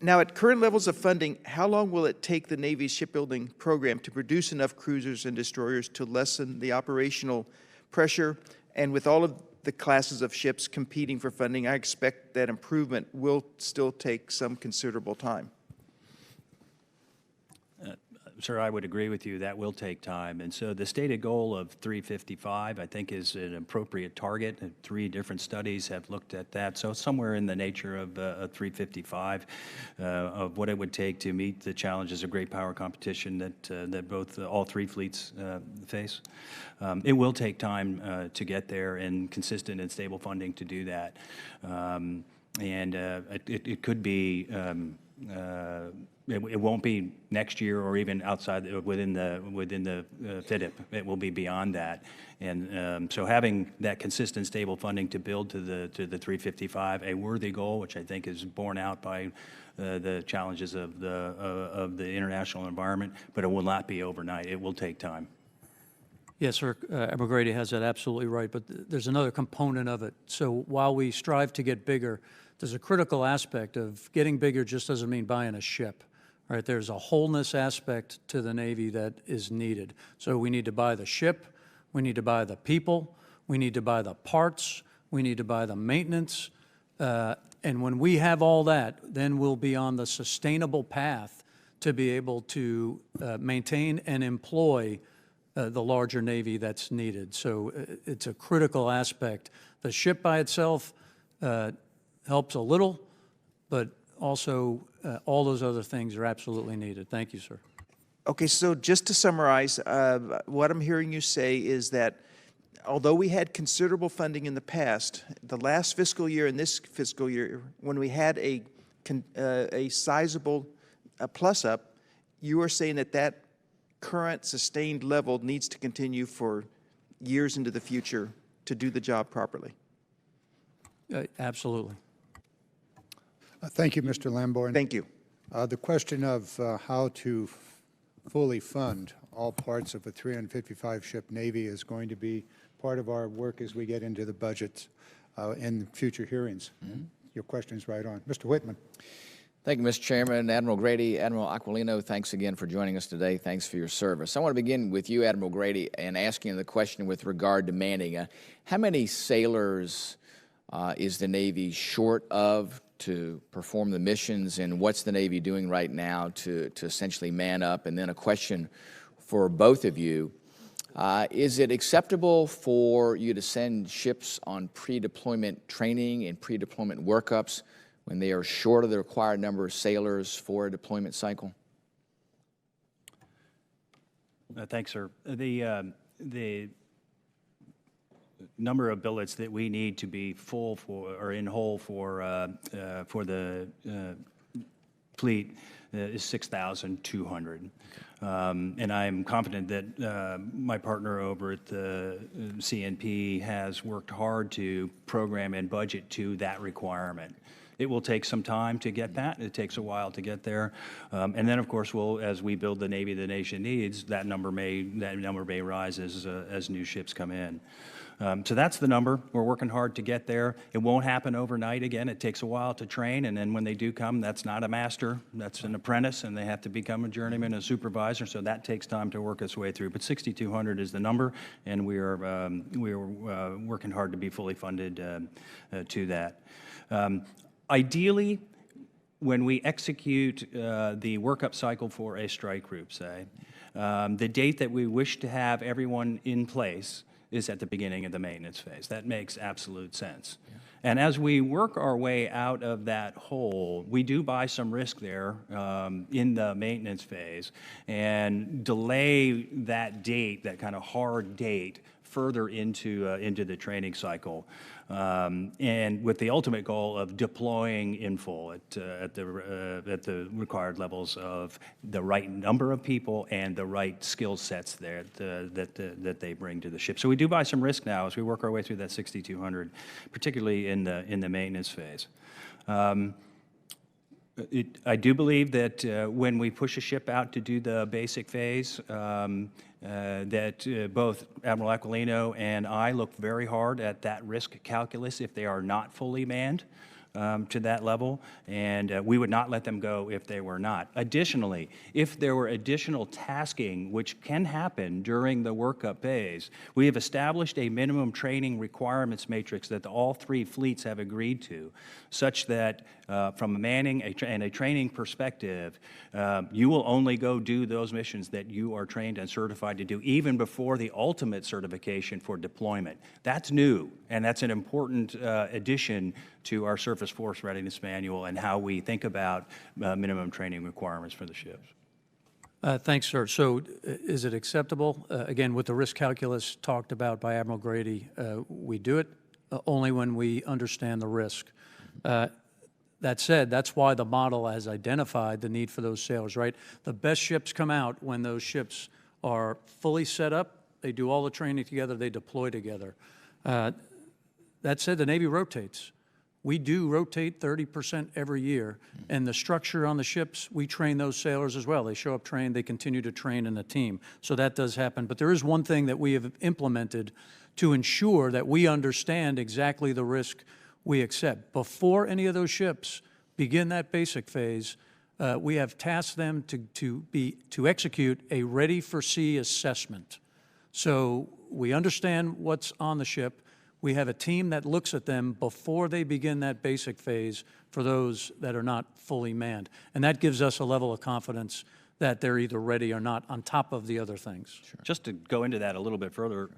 Now, at current levels of funding, how long will it take the Navy's shipbuilding program to produce enough cruisers and destroyers to lessen the operational pressure? And with all of the classes of ships competing for funding, I expect that improvement will still take some considerable time. Sir, I would agree with you. That will take time. And so the stated goal of 355, I think, is an appropriate target. 3 different studies have looked at that. So somewhere in the nature of 355 of what it would take to meet the challenges of great power competition that both all 3 fleets face. It will take time to get there and consistent and stable funding to do that. It could be it won't be next year or even outside within the FIDIP. It will be beyond that, and so having that consistent, stable funding to build to the 355, a worthy goal, which I think is borne out by the challenges of the international environment, but it will not be overnight. It will take time. Yes, sir. Admiral Grady has that absolutely right, but there's another component of it. So while we strive to get bigger, there's a critical aspect of getting bigger just doesn't mean buying a ship, right? There's a wholeness aspect to the Navy that is needed. So we need to buy the ship, we need to buy the people, we need to buy the parts, we need to buy the maintenance, and when we have all that, then we'll be on the sustainable path to be able to maintain and employ the larger Navy that's needed. So it's a critical aspect. The ship by itself helps a little, but also all those other things are absolutely needed. Thank you, sir. Okay, so just to summarize, what I'm hearing you say is that although we had considerable funding in the past, the last fiscal year and this fiscal year, when we had a sizable plus-up, you are saying that that current sustained level needs to continue for years into the future to do the job properly. Absolutely. Thank you, Mr. Lamborn. Thank you. The question of how to fully fund all parts of a 355-ship Navy is going to be part of our work as we get into the budgets in future hearings. Your question is right on. Mr. Whitman. Thank you, Mr. Chairman. Admiral Grady, Admiral Aquilino, thanks again for joining us today. Thanks for your service. I want to begin with you, Admiral Grady, and asking the question with regard to manning. How many sailors is the Navy short of to perform the missions, and what's the Navy doing right now to essentially man up? And then a question for both of you. Is it acceptable for you to send ships on pre-deployment training and pre-deployment workups when they are short of the required number of sailors for a deployment cycle? Thanks, sir. The number of billets that we need to be full for or in whole for the fleet is 6,200. And I'm confident that my partner over at the CNP has worked hard to program and budget to that requirement. It will take some time to get that. It takes a while to get there, and then, of course, as we build the Navy the nation needs, that number may rise as new ships come in. So that's the number. We're working hard to get there. It won't happen overnight. Again, it takes a while to train, and then when they do come, that's not a master. That's an apprentice, and they have to become a journeyman, a supervisor. So that takes time to work its way through. But 6,200 is the number, and we are working hard to be fully funded to that. Ideally, when we execute the workup cycle for a strike group, say, the date that we wish to have everyone in place is at the beginning of the maintenance phase. That makes absolute sense. Yeah. And as we work our way out of that hole, we do buy some risk there in the maintenance phase and delay that date, that kind of hard date, further into the training cycle, and with the ultimate goal of deploying in full at the required levels of the right number of people and the right skill sets there that they bring to the ship. So we do buy some risk now as we work our way through that 6,200, particularly in the maintenance phase. I do believe that when we push a ship out to do the basic phase, that both Admiral Aquilino and I look very hard at that risk calculus if they are not fully manned to that level, and we would not let them go if they were not. Additionally, if there were additional tasking, which can happen during the workup phase, we have established a minimum training requirements matrix that all three fleets have agreed to, such that from a manning and a training perspective, you will only go do those missions that you are trained and certified to do, even before the ultimate certification for deployment. That's new, and that's an important addition to our Surface Force Readiness Manual and how we think about minimum training requirements for the ships. Thanks, sir. So is it acceptable? Again, with the risk calculus talked about by Admiral Grady, we do it only when we understand the risk. that said, that's why the model has identified the need for those sailors, right? The best ships come out when those ships are fully set up, they do all the training together, they deploy together. That said, the Navy rotates. We do rotate 30% every year, and the structure on the ships, we train those sailors as well. They show up trained, they continue to train in a team. So that does happen. But there is one thing that we have implemented to ensure that we understand exactly the risk we accept. Before any of those ships begin that basic phase, we have tasked them to execute a ready-for-sea assessment. So we understand what's on the ship. We have a team that looks at them before they begin that basic phase for those that are not fully manned. And that gives us a level of confidence that they're either ready or not on top of the other things. Sure. Just to go into that a little bit further,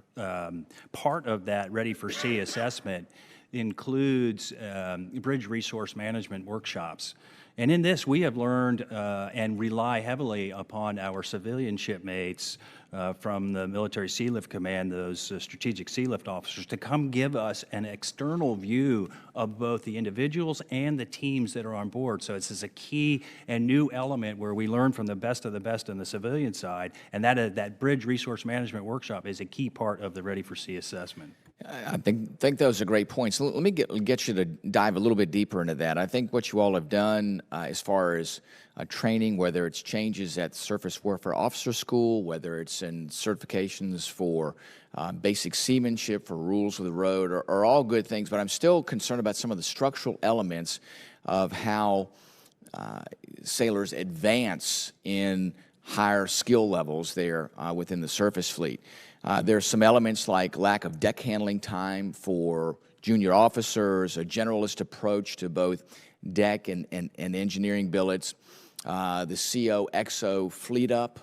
part of that Ready for Sea assessment includes bridge resource management workshops. And in this, we have learned and rely heavily upon our civilian shipmates from the Military Sea Lift Command, those strategic sea lift officers, to come give us an external view of both the individuals and the teams that are on board. So this is a key and new element where we learn from the best of the best on the civilian side, and that bridge resource management workshop is a key part of the Ready for Sea assessment. I think those are great points. Let me get you to dive a little bit deeper into that. I think what you all have done as far as training, whether it's changes at Surface Warfare Officer School, whether it's in certifications for basic seamanship, for rules of the road, are all good things, but I'm still concerned about some of the structural elements of how sailors advance in higher skill levels there within the surface fleet. There's some elements like lack of deck handling time for junior officers, a generalist approach to both deck and engineering billets, the CO-XO fleet up,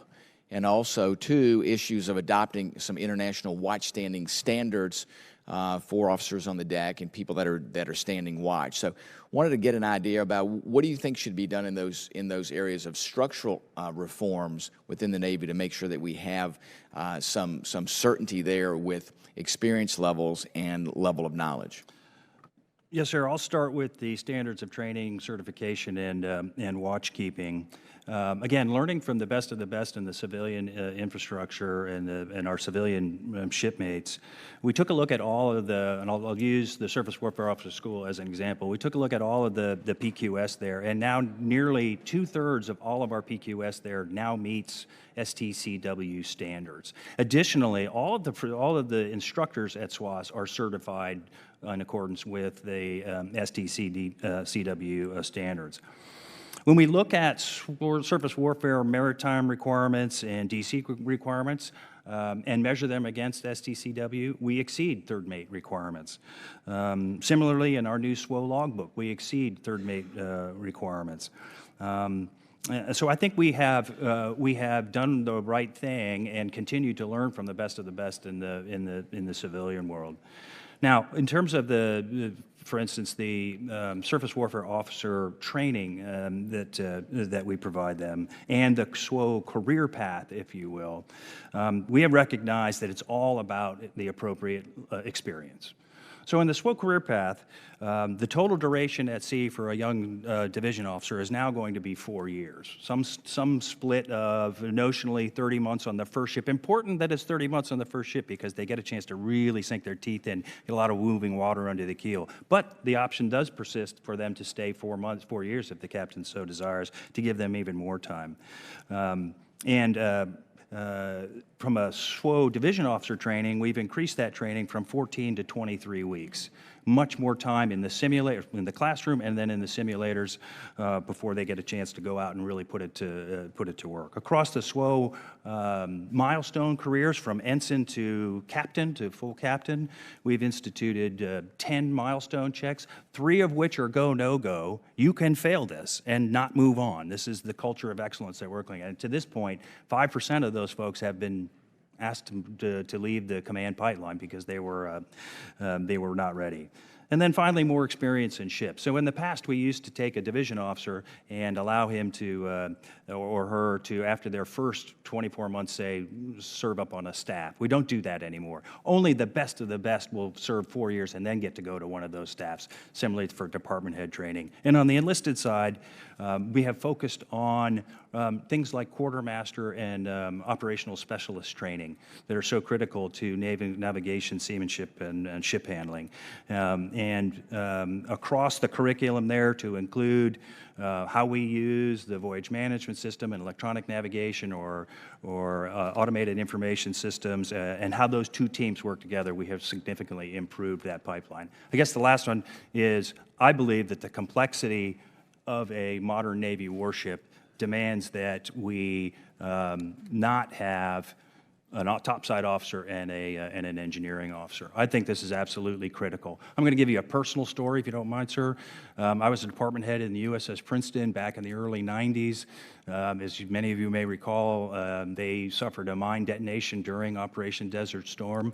and also, too, issues of adopting some international watch-standing standards for officers on the deck and people that are standing watch. So wanted to get an idea about what do you think should be done in those areas of structural reforms within the Navy to make sure that we have some certainty there with experience levels and level of knowledge. Yes, sir. I'll start with the standards of training, certification, and watch keeping. Again, learning from the best of the best in the civilian infrastructure and our civilian shipmates, we took a look at all of and I'll use the Surface Warfare Officer School as an example. We took a look at all of the PQS there, and now nearly 2/3 of all of our PQS there now meets STCW standards. Additionally, all of the instructors at SWAS are certified in accordance with the STCW standards. When we look at surface warfare maritime requirements and DC requirements and measure them against STCW, we exceed third mate requirements. Similarly, in our new SWO logbook, we exceed third mate requirements. So I think we have done the right thing and continue to learn from the best of the best in the civilian world. Now, in terms of for instance, the surface warfare officer training that we provide them, and the SWO career path, if you will, we have recognized that it's all about the appropriate experience. So in the SWO career path, the total duration at sea for a young division officer is now going to be 4 years. Some split of notionally 30 months on the first ship. Important that it's 30 months on the first ship because they get a chance to really sink their teeth in, get a lot of moving water under the keel. But the option does persist for them to stay 4 years if the captain so desires, to give them even more time. From a SWO division officer training, we've increased that training from 14 to 23 weeks. Much more time in the simulator, in the classroom, and then in the simulators before they get a chance to go out and really put it to work. Across the SWO milestone careers, from ensign to captain to full captain, we've instituted 10 milestone checks, 3 of which are go, no go. You can fail this and not move on. This is the culture of excellence that we're looking at. And to this point, 5% of those folks have been asked to leave the command pipeline because they were not ready. And then finally, more experience in ship. So in the past, we used to take a division officer and allow him to, or her to, after their first 24 months, say, serve up on a staff. We don't do that anymore. Only the best of the best will serve 4 years and then get to go to one of those staffs, similarly for department head training. And on the enlisted side, we have focused on things like quartermaster and operational specialist training that are so critical to navigation, seamanship, and ship handling. Across the curriculum there to include how we use the voyage management system and electronic navigation or automated information systems and how those two teams work together, we have significantly improved that pipeline. I guess the last one is I believe that the complexity of a modern Navy warship demands that we not have an topside officer and an engineering officer. I think this is absolutely critical. I'm going to give you a personal story, if you don't mind, sir. I was a department head in the USS Princeton back in the early 90s. As many of you may recall, they suffered a mine detonation during Operation Desert Storm.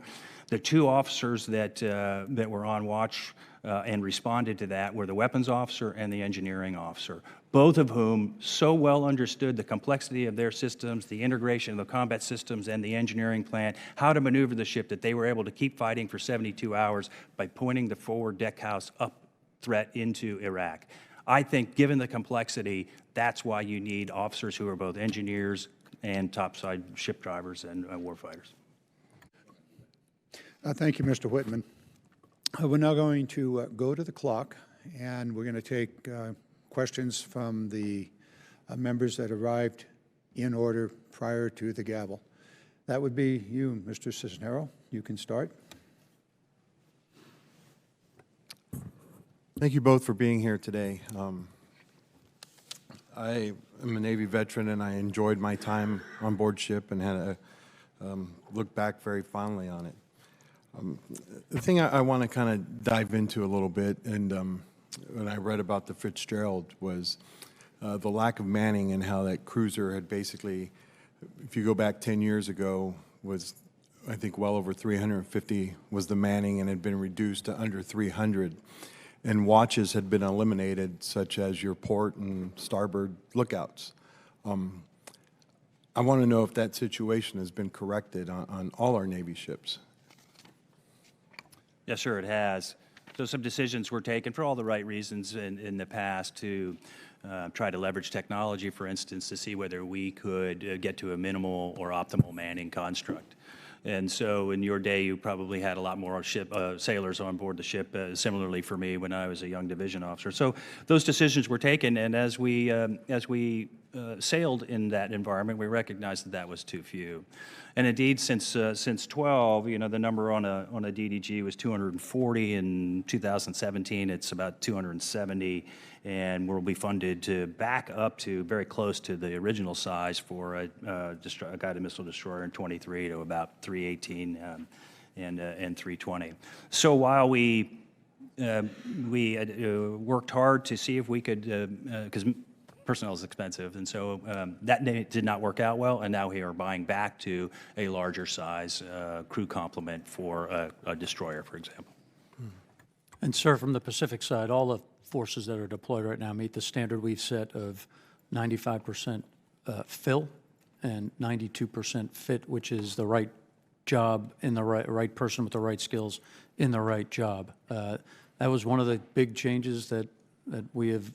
The two officers that were on watch and responded to that were the weapons officer and the engineering officer, both of whom so well understood the complexity of their systems, the integration of the combat systems and the engineering plan, how to maneuver the ship, that they were able to keep fighting for 72 hours by pointing the forward deck house up threat into Iraq. I think given the complexity, that's why you need officers who are both engineers and topside ship drivers and warfighters. Thank you, Mr. Whitman. We're now going to go to the clock, and we're going to take questions from the members that arrived in order prior to the gavel. That would be you, Mr. Cisnero. You can start. Thank you both for being here today. I am a Navy veteran, and I enjoyed my time on board ship and had a look back very fondly on it. The thing I want to kind of dive into a little bit, and when I read about the Fitzgerald, was the lack of manning and how that cruiser had basically, if you go back 10 years ago, was I think well over 350 was the manning and had been reduced to under 300. And watches had been eliminated, such as your port and starboard lookouts. I want to know if that situation has been corrected on all our Navy ships. Yes, sir, it has. So some decisions were taken for all the right reasons in the past to try to leverage technology, for instance, to see whether we could get to a minimal or optimal manning construct. And so in your day, you probably had a lot more sailors on board the ship, similarly for me when I was a young division officer. So those decisions were taken, and as we sailed in that environment, we recognized that that was too few. And indeed, since 12, you know, the number on a DDG was 240. In 2017, it's about 270, and we'll be funded to back up to very close to the original size for a guided missile destroyer in 23 to about 318 and 320. So while we worked hard to see if we could, because personnel is expensive, and so that did not work out well, and now we are buying back to a larger size crew complement for a destroyer, for example. And sir, from the Pacific side, all the forces that are deployed right now meet the standard we've set of 95% fill and 92% fit, which is the right job in the right person with the right skills in the right job. That was one of the big changes that we have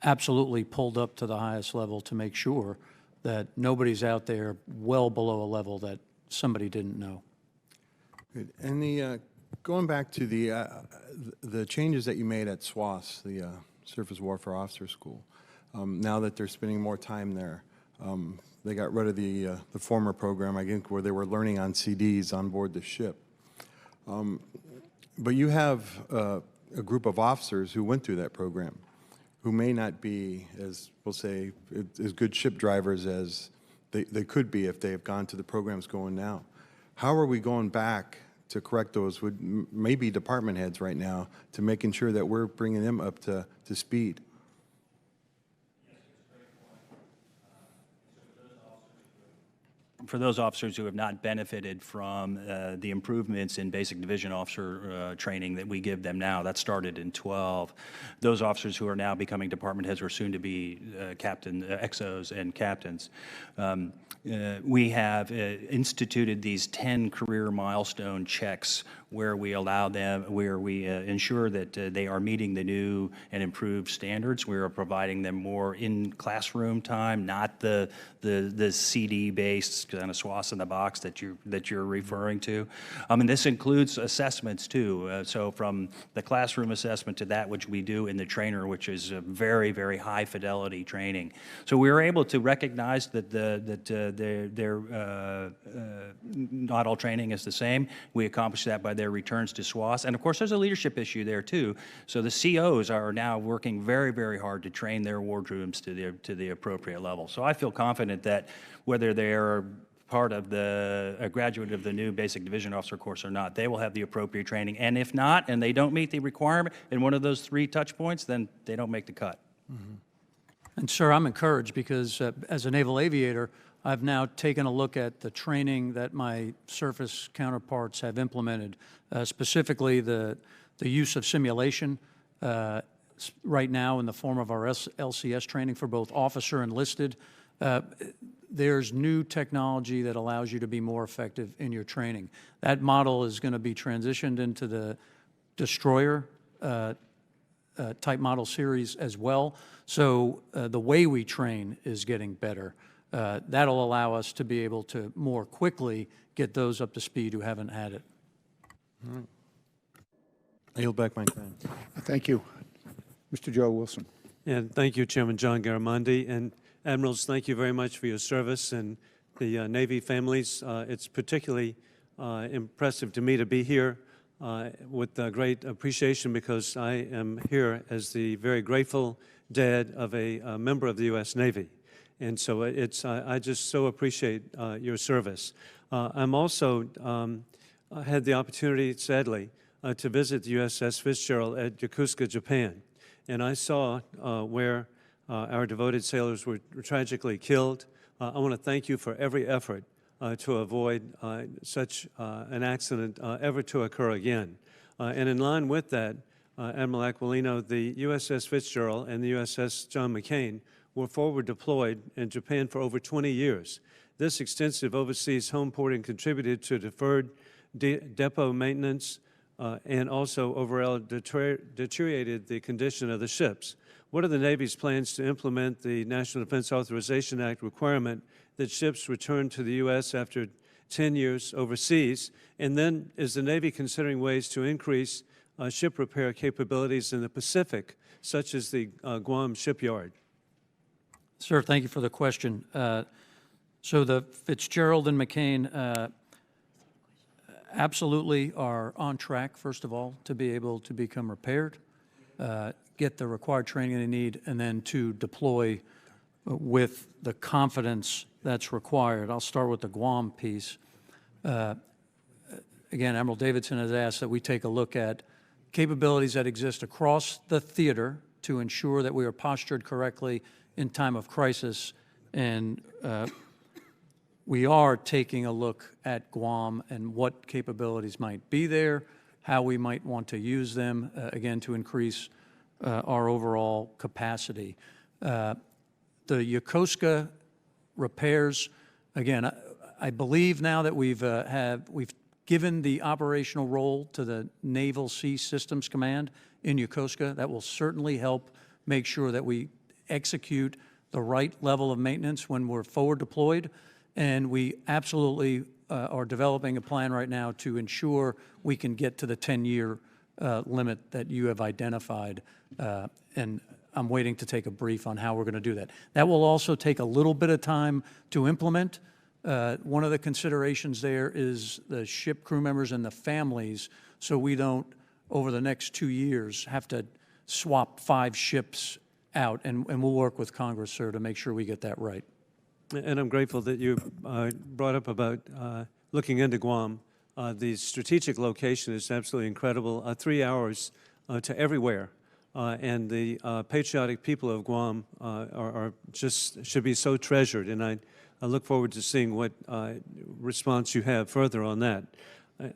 absolutely pulled up to the highest level to make sure that nobody's out there well below a level that somebody didn't know. Good. And going back to the changes that you made at SWAS, the Surface Warfare Officer School, now that they're spending more time there, they got rid of the former program, I think, where they were learning on CDs on board the ship. But you have a group of officers who went through that program, who may not be, as we'll say, as good ship drivers as they could be if they have gone to the programs going now. How are we going back to correct those with maybe department heads right now to making sure that we're bringing them up to speed? for those officers who have not benefited from the improvements in basic division officer training that we give them now, that started in 12. Those officers who are now becoming department heads or soon to be XOs and captains. We have instituted these 10 career milestone checks where we allow them, where we ensure that they are meeting the new and improved standards. We are providing them more in classroom time, not the CD-based kind of swaths in the box that you're referring to. And this includes assessments too. So from the classroom assessment to that which we do in the trainer, which is a very, very high fidelity training. So we were able to recognize that not all training is the same. We accomplished that by their returns to SWAS. And of course, there's a leadership issue there too. So the COs are now working very, very hard to train their wardrooms to the appropriate level. So I feel confident that whether they are part of a graduate of the new basic division officer course or not, they will have the appropriate training. And if not, and they don't meet the requirement in one of those 3 touch points, then they don't make the cut. Mm-hmm. And sir, I'm encouraged because as a naval aviator, I've now taken a look at the training that my surface counterparts have implemented, specifically the use of simulation right now in the form of our LCS training for both officer and enlisted. There's new technology that allows you to be more effective in your training. That model is going to be transitioned into the destroyer type model series as well. So the way we train is getting better. That'll allow us to be able to more quickly get those up to speed who haven't had it. All right. I yield back my time. Thank you. Mr. Joe Wilson. And thank you, Chairman John Garamendi. And Admirals, thank you very much for your service. And the Navy families, it's particularly impressive to me to be here with great appreciation because I am here as the very grateful dad of a member of the U.S. Navy. And so I just so appreciate your service. I'm also had the opportunity, sadly, to visit the USS Fitzgerald at Yokosuka, Japan. And I saw where our devoted sailors were tragically killed. I want to thank you for every effort to avoid such an accident ever to occur again. And in line with that, Admiral Aquilino, the USS Fitzgerald and the USS John McCain were forward deployed in Japan for over 20 years. This extensive overseas home porting contributed to deferred depot maintenance and also overall deteriorated the condition of the ships. What are the Navy's plans to implement the National Defense Authorization Act requirement that ships return to the U.S. after 10 years overseas? And then is the Navy considering ways to increase ship repair capabilities in the Pacific, such as the Guam shipyard? Sir, thank you for the question. So the Fitzgerald and McCain absolutely are on track, first of all, to be able to become repaired, get the required training they need, and then to deploy with the confidence that's required. I'll start with the Guam piece. Again, Admiral Davidson has asked that we take a look at capabilities that exist across the theater to ensure that we are postured correctly in time of crisis, and we are taking a look at Guam and what capabilities might be there, how we might want to use them, again, to increase our overall capacity. The Yokosuka repairs, again, I believe now that we've given the operational role to the Naval Sea Systems Command in Yokosuka. That will certainly help make sure that we execute the right level of maintenance when we're forward deployed. And we absolutely are developing a plan right now to ensure we can get to the 10-year limit that you have identified. And I'm waiting to take a brief on how we're going to do that. That will also take a little bit of time to implement. One of the considerations there is the ship crew members and the families, so we don't, over the next 2 years, have to swap 5 ships out. And we'll work with Congress, sir, to make sure we get that right. And I'm grateful that you brought up about looking into Guam. The strategic location is absolutely incredible. 3 hours to everywhere and the patriotic people of Guam are just should be so treasured, and I look forward to seeing what response you have further on that.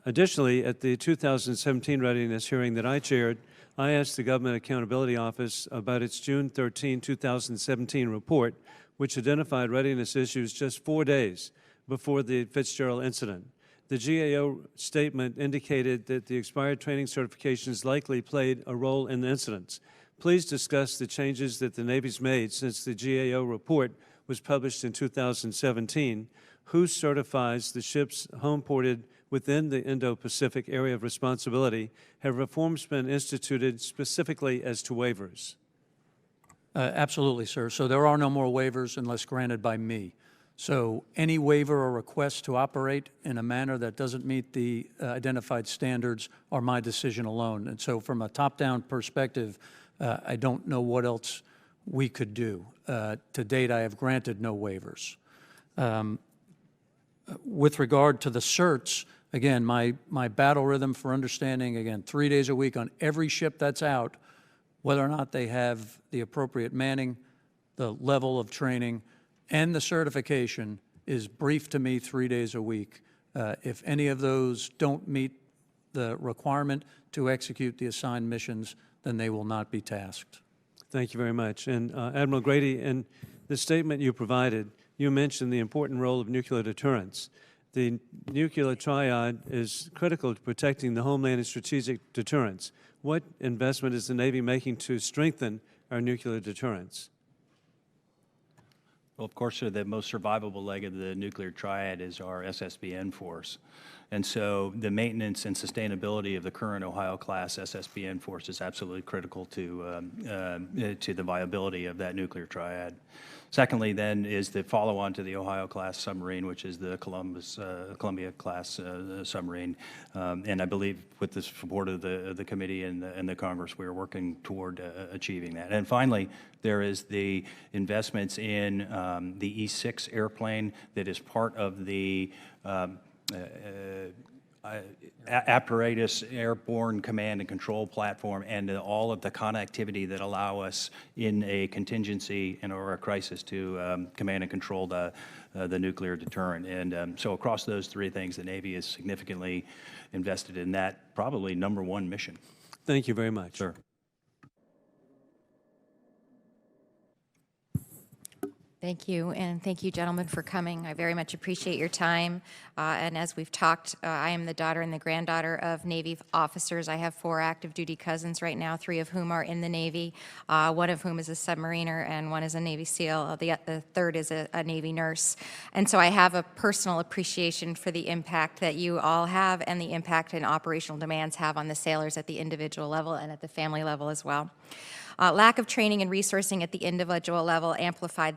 Additionally, at the 2017 readiness hearing that I chaired, I asked the Government Accountability Office about its June 13, 2017 report, which identified readiness issues just 4 days before the Fitzgerald incident. The GAO statement indicated that the expired training certifications likely played a role in the incidents. Please discuss the changes that the Navy's made since the GAO report was published in 2017. Who certifies the ships home-ported within the Indo-Pacific area of responsibility? Have reforms been instituted specifically as to waivers? Absolutely, sir. So there are no more waivers unless granted by me. So any waiver or request to operate in a manner that doesn't meet the identified standards are my decision alone. And so from a top-down perspective, I don't know what else we could do. To date, I have granted no waivers. With regard to the certs, again, my battle rhythm for understanding, again, 3 days a week on every ship that's out, whether or not they have the appropriate manning, the level of training, and the certification is briefed to me 3 days a week. If any of those don't meet the requirement to execute the assigned missions, then they will not be tasked. Thank you very much. And Admiral Grady, in the statement you provided, you mentioned the important role of nuclear deterrence. The nuclear triad is critical to protecting the homeland and strategic deterrence. What investment is the Navy making to strengthen our nuclear deterrence? Well, of course, the most survivable leg of the nuclear triad is our SSBN force. And so the maintenance and sustainability of the current Ohio-class SSBN force is absolutely critical to the viability of that nuclear triad. Secondly, then, is the follow-on to the Ohio-class submarine, which is the Columbia-class submarine. And I believe with the support of the committee and the Congress, we are working toward achieving that. And finally, there is the investments in the E-6 airplane that is part of the apparatus airborne command and control platform, and all of the connectivity that allow us in a contingency and or a crisis to command and control the nuclear deterrent. And so across those three things, the Navy is significantly invested in that probably #1 mission. Thank you very much. Sir. Thank you, and thank you, gentlemen, for coming. I very much appreciate your time. And as we've talked, I am the daughter and the granddaughter of Navy officers. I have 4 active duty cousins right now, 3 of whom are in the Navy, 1 of whom is a submariner, and 1 is a Navy SEAL. The third is a Navy nurse. And so I have a personal appreciation for the impact that you all have and the impact and operational demands have on the sailors at the individual level and at the family level as well. Lack of training and resourcing at the individual level amplified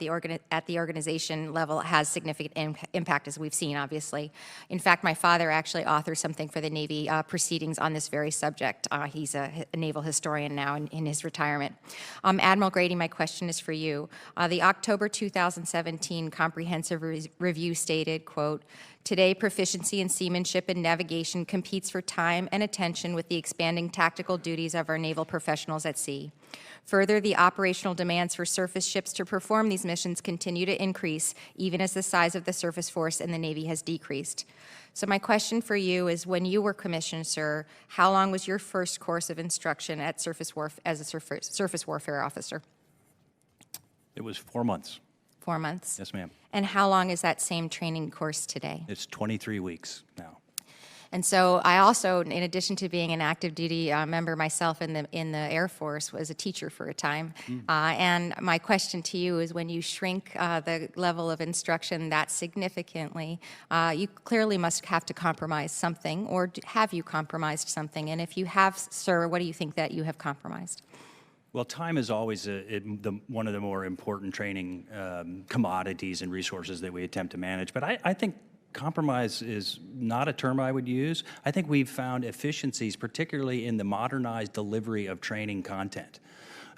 at the organization level has significant impact, as we've seen, obviously. In fact, my father actually authored something for the Navy proceedings on this very subject. He's a naval historian now in his retirement. Admiral Grady, my question is for you. The October 2017 comprehensive review stated, quote, "Today, proficiency in seamanship and navigation competes for time and attention with the expanding tactical duties of our naval professionals at sea. Further, the operational demands for surface ships to perform these missions continue to increase, even as the size of the surface force in the Navy has decreased." So my question for you is, when you were commissioned, sir, how long was your first course of instruction at as a surface warfare officer? It was 4 months. 4 months? Yes, ma'am. And how long is that same training course today? It's 23 weeks now. And so I also, in addition to being an active duty member myself in the Air Force, was a teacher for a time. And my question to you is, when you shrink the level of instruction that significantly, you clearly must have to compromise something, or have you compromised something? And if you have, sir, what do you think that you have compromised? Well, time is always one of the more important training commodities and resources that we attempt to manage. But I think compromise is not a term I would use. I think we've found efficiencies, particularly in the modernized delivery of training content.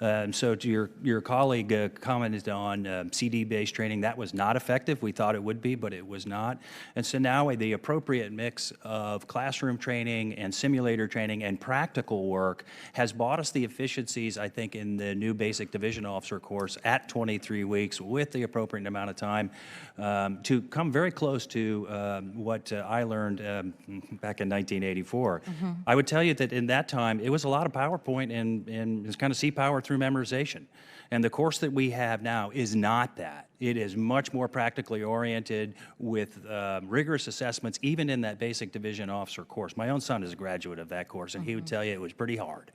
So to your colleague commented on CD-based training, that was not effective. We thought it would be, but it was not. And so now the appropriate mix of classroom training and simulator training and practical work has bought us the efficiencies, I think, in the new basic division officer course at 23 weeks with the appropriate amount of time to come very close to what I learned back in 1984. I would tell you that in that time, it was a lot of PowerPoint and it's kind of see power through memorization. And the course that we have now is not that. It is much more practically oriented with rigorous assessments, even in that basic division officer course. My own son is a graduate of that course, and he would tell you it was pretty hard.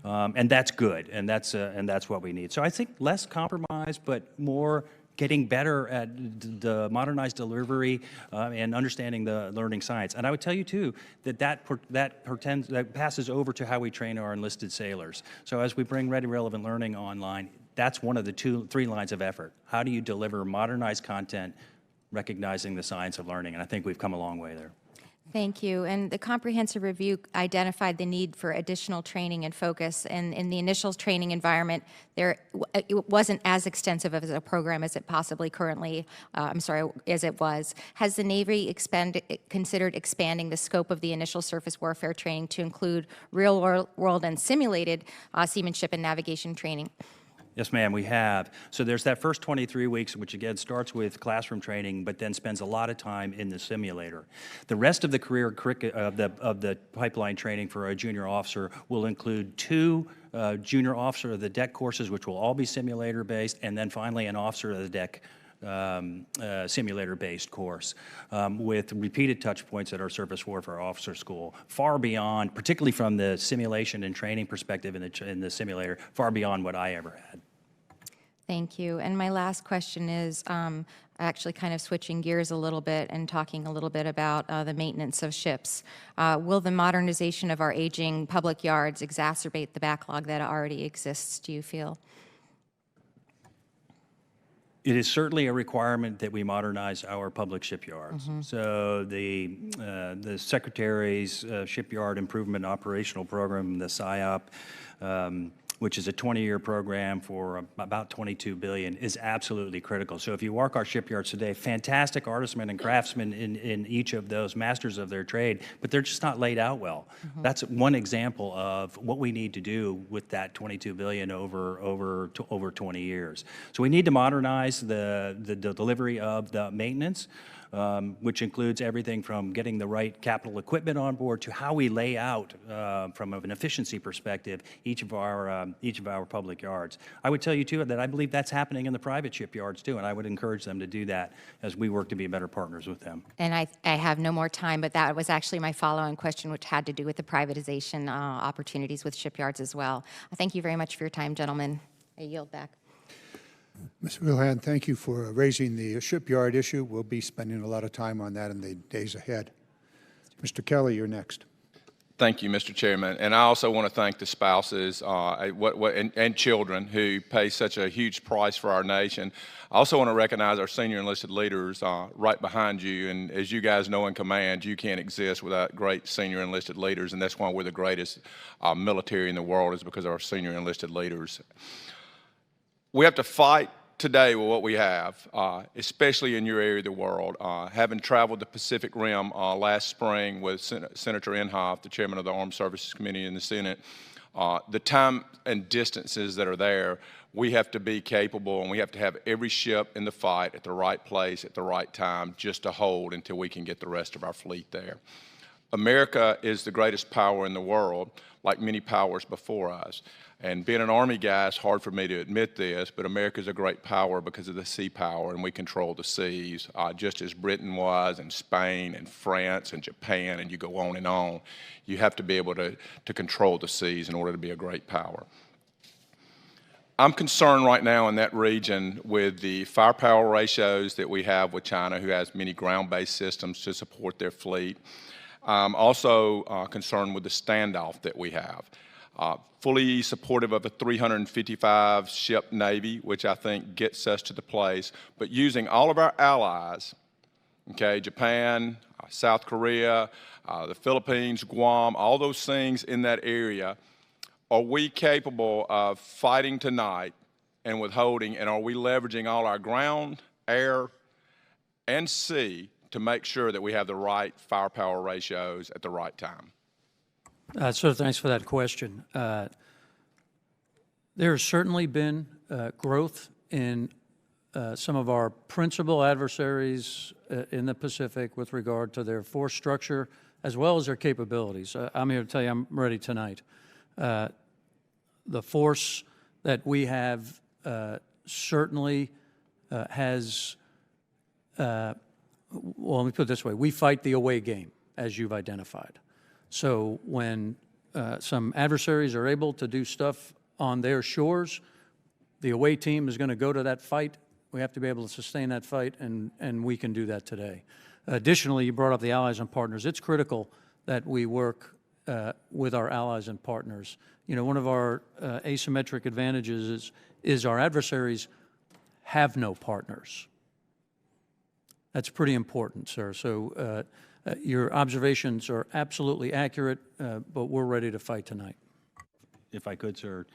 And that's good, and that's what we need. So I think less compromise, but more getting better at the modernized delivery and understanding the learning science. And I would tell you too that passes over to how we train our enlisted sailors. So as we bring Ready Relevant Learning online, that's one of the three lines of effort. How do you deliver modernized content, recognizing the science of learning? And I think we've come a long way there. Thank you. And the comprehensive review identified the need for additional training and focus. And in the initial training environment, it wasn't as extensive as a program as it possibly currently, as it was. Has the Navy considered expanding the scope of the initial surface warfare training to include real world and simulated seamanship and navigation training? Yes, ma'am, we have. So there's that first 23 weeks, which again starts with classroom training, but then spends a lot of time in the simulator. The rest of the career of the pipeline training for a junior officer will include 2 junior officer of the deck courses, which will all be simulator based, and then finally an officer of the deck simulator-based course with repeated touch points at our Surface Warfare Officer School, far beyond, particularly from the simulation and training perspective in the simulator, far beyond what I ever had. Thank you. And my last question is actually kind of switching gears a little bit and talking a little bit about the maintenance of ships. Will the modernization of our aging public yards exacerbate the backlog that already exists, do you feel? It is certainly a requirement that we modernize our public shipyards. So the Secretary's Shipyard Improvement Operational Program, the SIOP, which is a 20-year program for about $22 billion, is absolutely critical. So if you walk our shipyards today, fantastic artisans and craftsmen in each of those, masters of their trade, but they're just not laid out well. That's one example of what we need to do with that $22 billion over 20 years. So we need to modernize the delivery of the maintenance, which includes everything from getting the right capital equipment on board to how we lay out, from an efficiency perspective, each of our public yards. I would tell you too that I believe that's happening in the private shipyards too, and I would encourage them to do that as we work to be better partners with them. And I have no more time, but that was actually my follow-on question, which had to do with the privatization opportunities with shipyards as well. Thank you very much for your time, gentlemen. I yield back. Ms. Wilhan, thank you for raising the shipyard issue. We'll be spending a lot of time on that in the days ahead. Mr. Kelly, you're next. Thank you, Mr. Chairman. And I also want to thank the spouses and children who pay such a huge price for our nation. I also want to recognize our senior enlisted leaders right behind you. And as you guys know in command, you can't exist without great senior enlisted leaders. And that's why we're the greatest military in the world, is because of our senior enlisted leaders. We have to fight today with what we have, especially in your area of the world. Having traveled the Pacific Rim last spring with Senator Inhofe, the chairman of the Armed Services Committee in the Senate, the time and distances that are there, we have to be capable, and we have to have every ship in the fight at the right place at the right time just to hold until we can get the rest of our fleet there. America is the greatest power in the world, like many powers before us. And being an Army guy, it's hard for me to admit this, but America's a great power because of the sea power, and we control the seas, just as Britain was, and Spain, and France, and Japan, and you go on and on. You have to be able to control the seas in order to be a great power. I'm concerned right now in that region with the firepower ratios that we have with China, who has many ground-based systems to support their fleet. I'm also concerned with the standoff that we have. Fully supportive of a 355-ship Navy, which I think gets us to the place, but using all of our allies, okay, Japan, South Korea, the Philippines, Guam, all those things in that area are we capable of fighting tonight and withholding, and are we leveraging all our ground, air, and sea to make sure that we have the right firepower ratios at the right time? So thanks for that question. There has certainly been growth in some of our principal adversaries in the Pacific with regard to their force structure as well as their capabilities. I'm here to tell you I'm ready tonight. The force that we have certainly has, well, let me put it this way. We fight the away game, as you've identified. So when some adversaries are able to do stuff on their shores, the away team is going to go to that fight. We have to be able to sustain that fight, and we can do that today. Additionally, you brought up the allies and partners. It's critical that we work with our allies and partners. You know, one of our asymmetric advantages is our adversaries have no partners. That's pretty important, sir. So your observations are absolutely accurate, but we're ready to fight tonight. If I could, sir,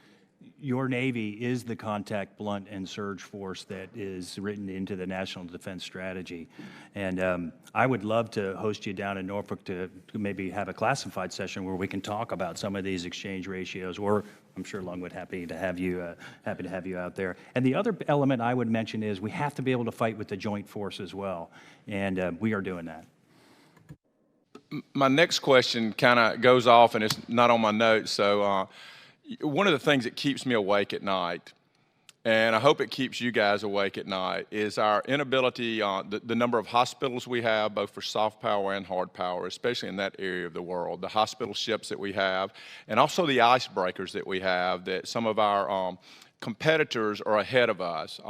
your Navy is the contact, blunt, and surge force that is written into the National Defense Strategy. And I would love to host you down in Norfolk to maybe have a classified session where we can talk about some of these exchange ratios, or I'm sure Longwood happy to have you out there. And the other element I would mention is we have to be able to fight with the joint force as well, and we are doing that. My next question kind of goes off, and it's not on my notes, so one of the things that keeps me awake at night, and I hope it keeps you guys awake at night, is our inability, the number of hospitals we have, both for soft power and hard power, especially in that area of the world, the hospital ships that we have, and also the icebreakers that we have, that some of our competitors are ahead of us.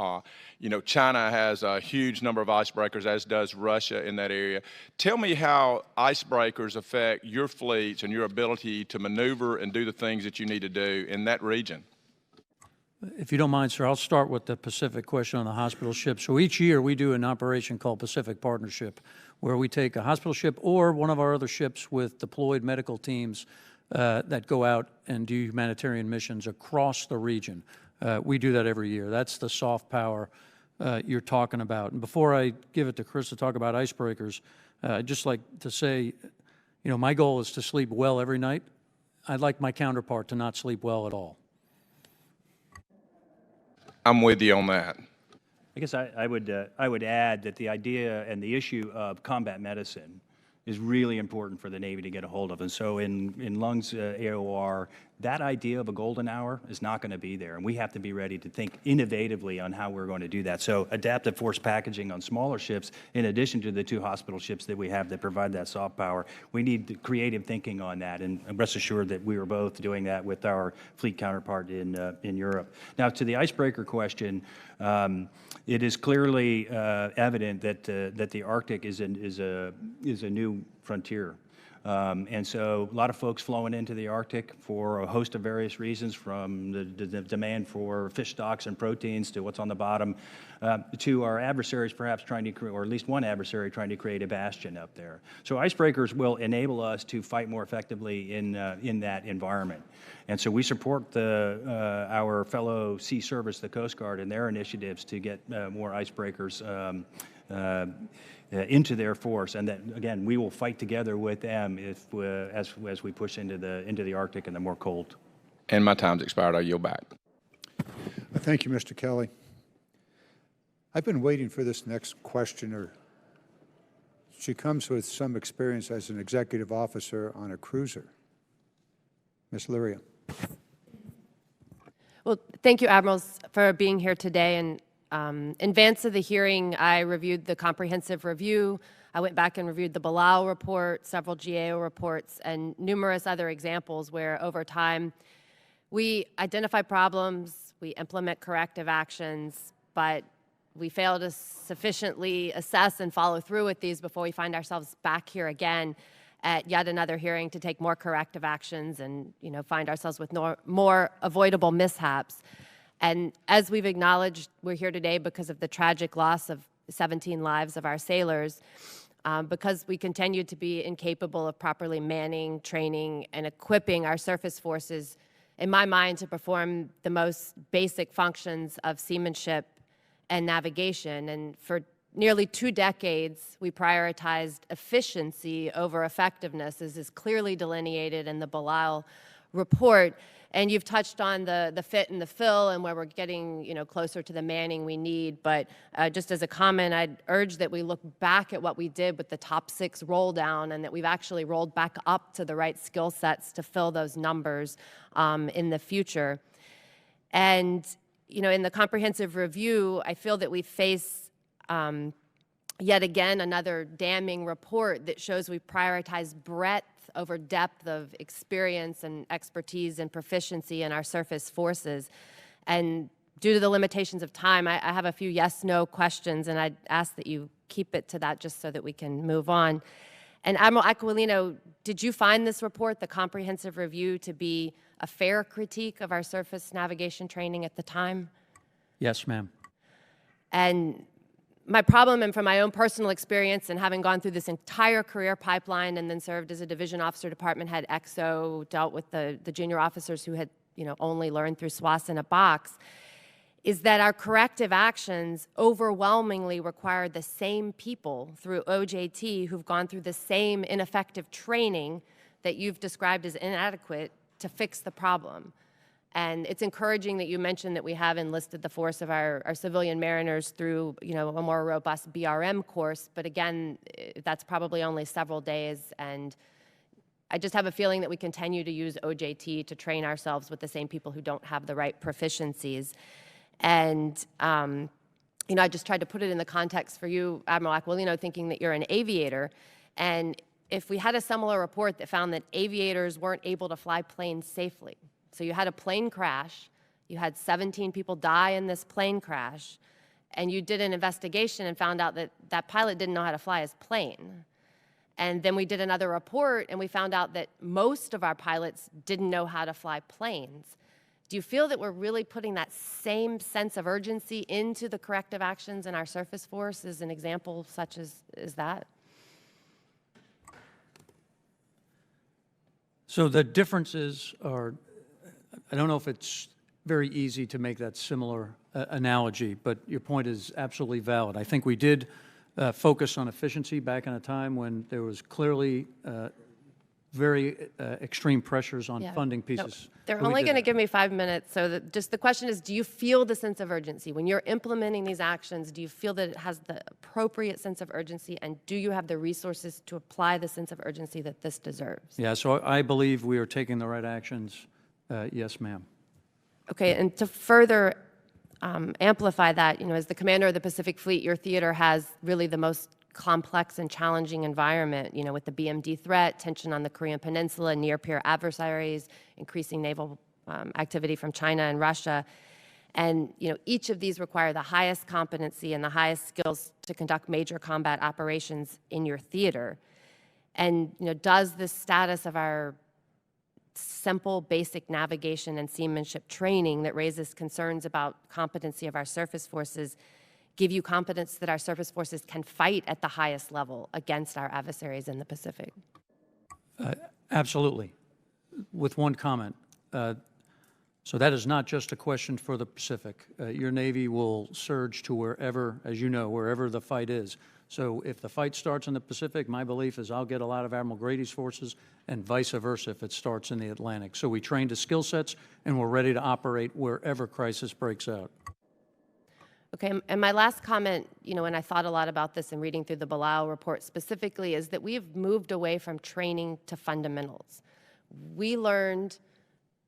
You know, China has a huge number of icebreakers, as does Russia in that area. Tell me how icebreakers affect your fleets and your ability to maneuver and do the things that you need to do in that region. If you don't mind, sir, I'll start with the Pacific question on the hospital ship. So each year we do an operation called Pacific Partnership, where we take a hospital ship or one of our other ships with deployed medical teams that go out and do humanitarian missions across the region. We do that every year. That's the soft power you're talking about. And before I give it to Chris to talk about icebreakers, I'd just like to say, you know, my goal is to sleep well every night. I'd like my counterpart to not sleep well at all. I'm with you on that. I guess I would add that the idea and the issue of combat medicine is really important for the Navy to get a hold of. And so in Lung's AOR, that idea of a golden hour is not going to be there. And we have to be ready to think innovatively on how we're going to do that. So adaptive force packaging on smaller ships, in addition to the 2 hospital ships that we have that provide that soft power, we need creative thinking on that. And rest assured that we are both doing that with our fleet counterpart in Europe. Now, to the icebreaker question, it is clearly evident that the Arctic is a new frontier. And so a lot of folks flowing into the Arctic for a host of various reasons, from the demand for fish stocks and proteins to what's on the bottom, to our adversaries perhaps trying to create, or at least one adversary trying to create a bastion up there. So icebreakers will enable us to fight more effectively in that environment. And so we support our fellow sea service, the Coast Guard, and their initiatives to get more icebreakers into their force, and that again we will fight together with them if as we push into the Arctic and the more cold. And my time's expired. I yield back. Thank you, Mr. Kelly. I've been waiting for this next questioner. She comes with some experience as an executive officer on a cruiser. Ms. Lyria. Well, thank you, Admirals, for being here today. And in advance of the hearing, I reviewed the comprehensive review. I went back and reviewed the Bilal report, several GAO reports, and numerous other examples where over time we identify problems, we implement corrective actions, but we fail to sufficiently assess and follow through with these before we find ourselves back here again at yet another hearing to take more corrective actions and, you know, find ourselves with more avoidable mishaps. And as we've acknowledged, we're here today because of the tragic loss of 17 lives of our sailors, because we continue to be incapable of properly manning, training, and equipping our surface forces in my mind, to perform the most basic functions of seamanship and navigation. And for nearly 2 decades, we prioritized efficiency over effectiveness, as is clearly delineated in the Belial report. And you've touched on the fit and the fill and where we're getting, closer to the manning we need. But just as a comment, I'd urge that we look back at what we did with the top 6 roll down, and that we've actually rolled back up to the right skill sets to fill those numbers in the future. And, in the comprehensive review, I feel that we face yet again another damning report that shows we prioritize breadth over depth of experience and expertise and proficiency in our surface forces. And due to the limitations of time, I have a few yes/no questions, and I'd ask that you keep it to that just so that we can move on. And Admiral Aquilino, did you find this report, the comprehensive review, to be a fair critique of our surface navigation training at the time? Yes, ma'am. And my problem, and from my own personal experience and having gone through this entire career pipeline and then served as a division officer, department head, XO, dealt with the junior officers who had only learned through SWAS in a box, is that our corrective actions overwhelmingly require the same people through OJT who've gone through the same ineffective training that you've described as inadequate to fix the problem. And it's encouraging that you mentioned that we have enlisted the force of our civilian mariners through, a more robust BRM course. But again, that's probably only several days. And I just have a feeling that we continue to use OJT to train ourselves with the same people who don't have the right proficiencies. And, I just tried to put it in the context for you, Admiral Aquilino, thinking that you're an aviator. And if we had a similar report that found that aviators weren't able to fly planes safely, so you had a plane crash, you had 17 people die in this plane crash, and you did an investigation and found out that that pilot didn't know how to fly his plane. And then we did another report and we found out that most of our pilots didn't know how to fly planes. Do you feel that we're really putting that same sense of urgency into the corrective actions in our surface force as an example such as that? So the differences are, I don't know if it's very easy to make that similar analogy, but your point is absolutely valid. I think we did focus on efficiency back in a time when there was clearly very extreme pressures on funding pieces. No, they're only going to give me 5 minutes, so just the question is, do you feel the sense of urgency? When you're implementing these actions, do you feel that it has the appropriate sense of urgency, and do you have the resources to apply the sense of urgency that this deserves? Yeah, so I believe we are taking the right actions. Yes, ma'am. Okay, and to further amplify that, as the commander of the Pacific Fleet, your theater has really the most complex and challenging environment, with the BMD threat, tension on the Korean Peninsula, near-peer adversaries, increasing naval activity from China and Russia. And, each of these require the highest competency and the highest skills to conduct major combat operations in your theater. And, does the status of our simple basic navigation and seamanship training that raises concerns about competency of our surface forces give you confidence that our surface forces can fight at the highest level against our adversaries in the Pacific? Absolutely. With one comment. So that is not just a question for the Pacific. Your Navy will surge to wherever, as you know, wherever the fight is. So if the fight starts in the Pacific, my belief is I'll get a lot of Admiral Grady's forces, and vice versa if it starts in the Atlantic. So we trained to skill sets, and we're ready to operate wherever crisis breaks out. Okay, and my last comment, and I thought a lot about this in reading through the Belial report specifically, is that we've moved away from training to fundamentals. We learned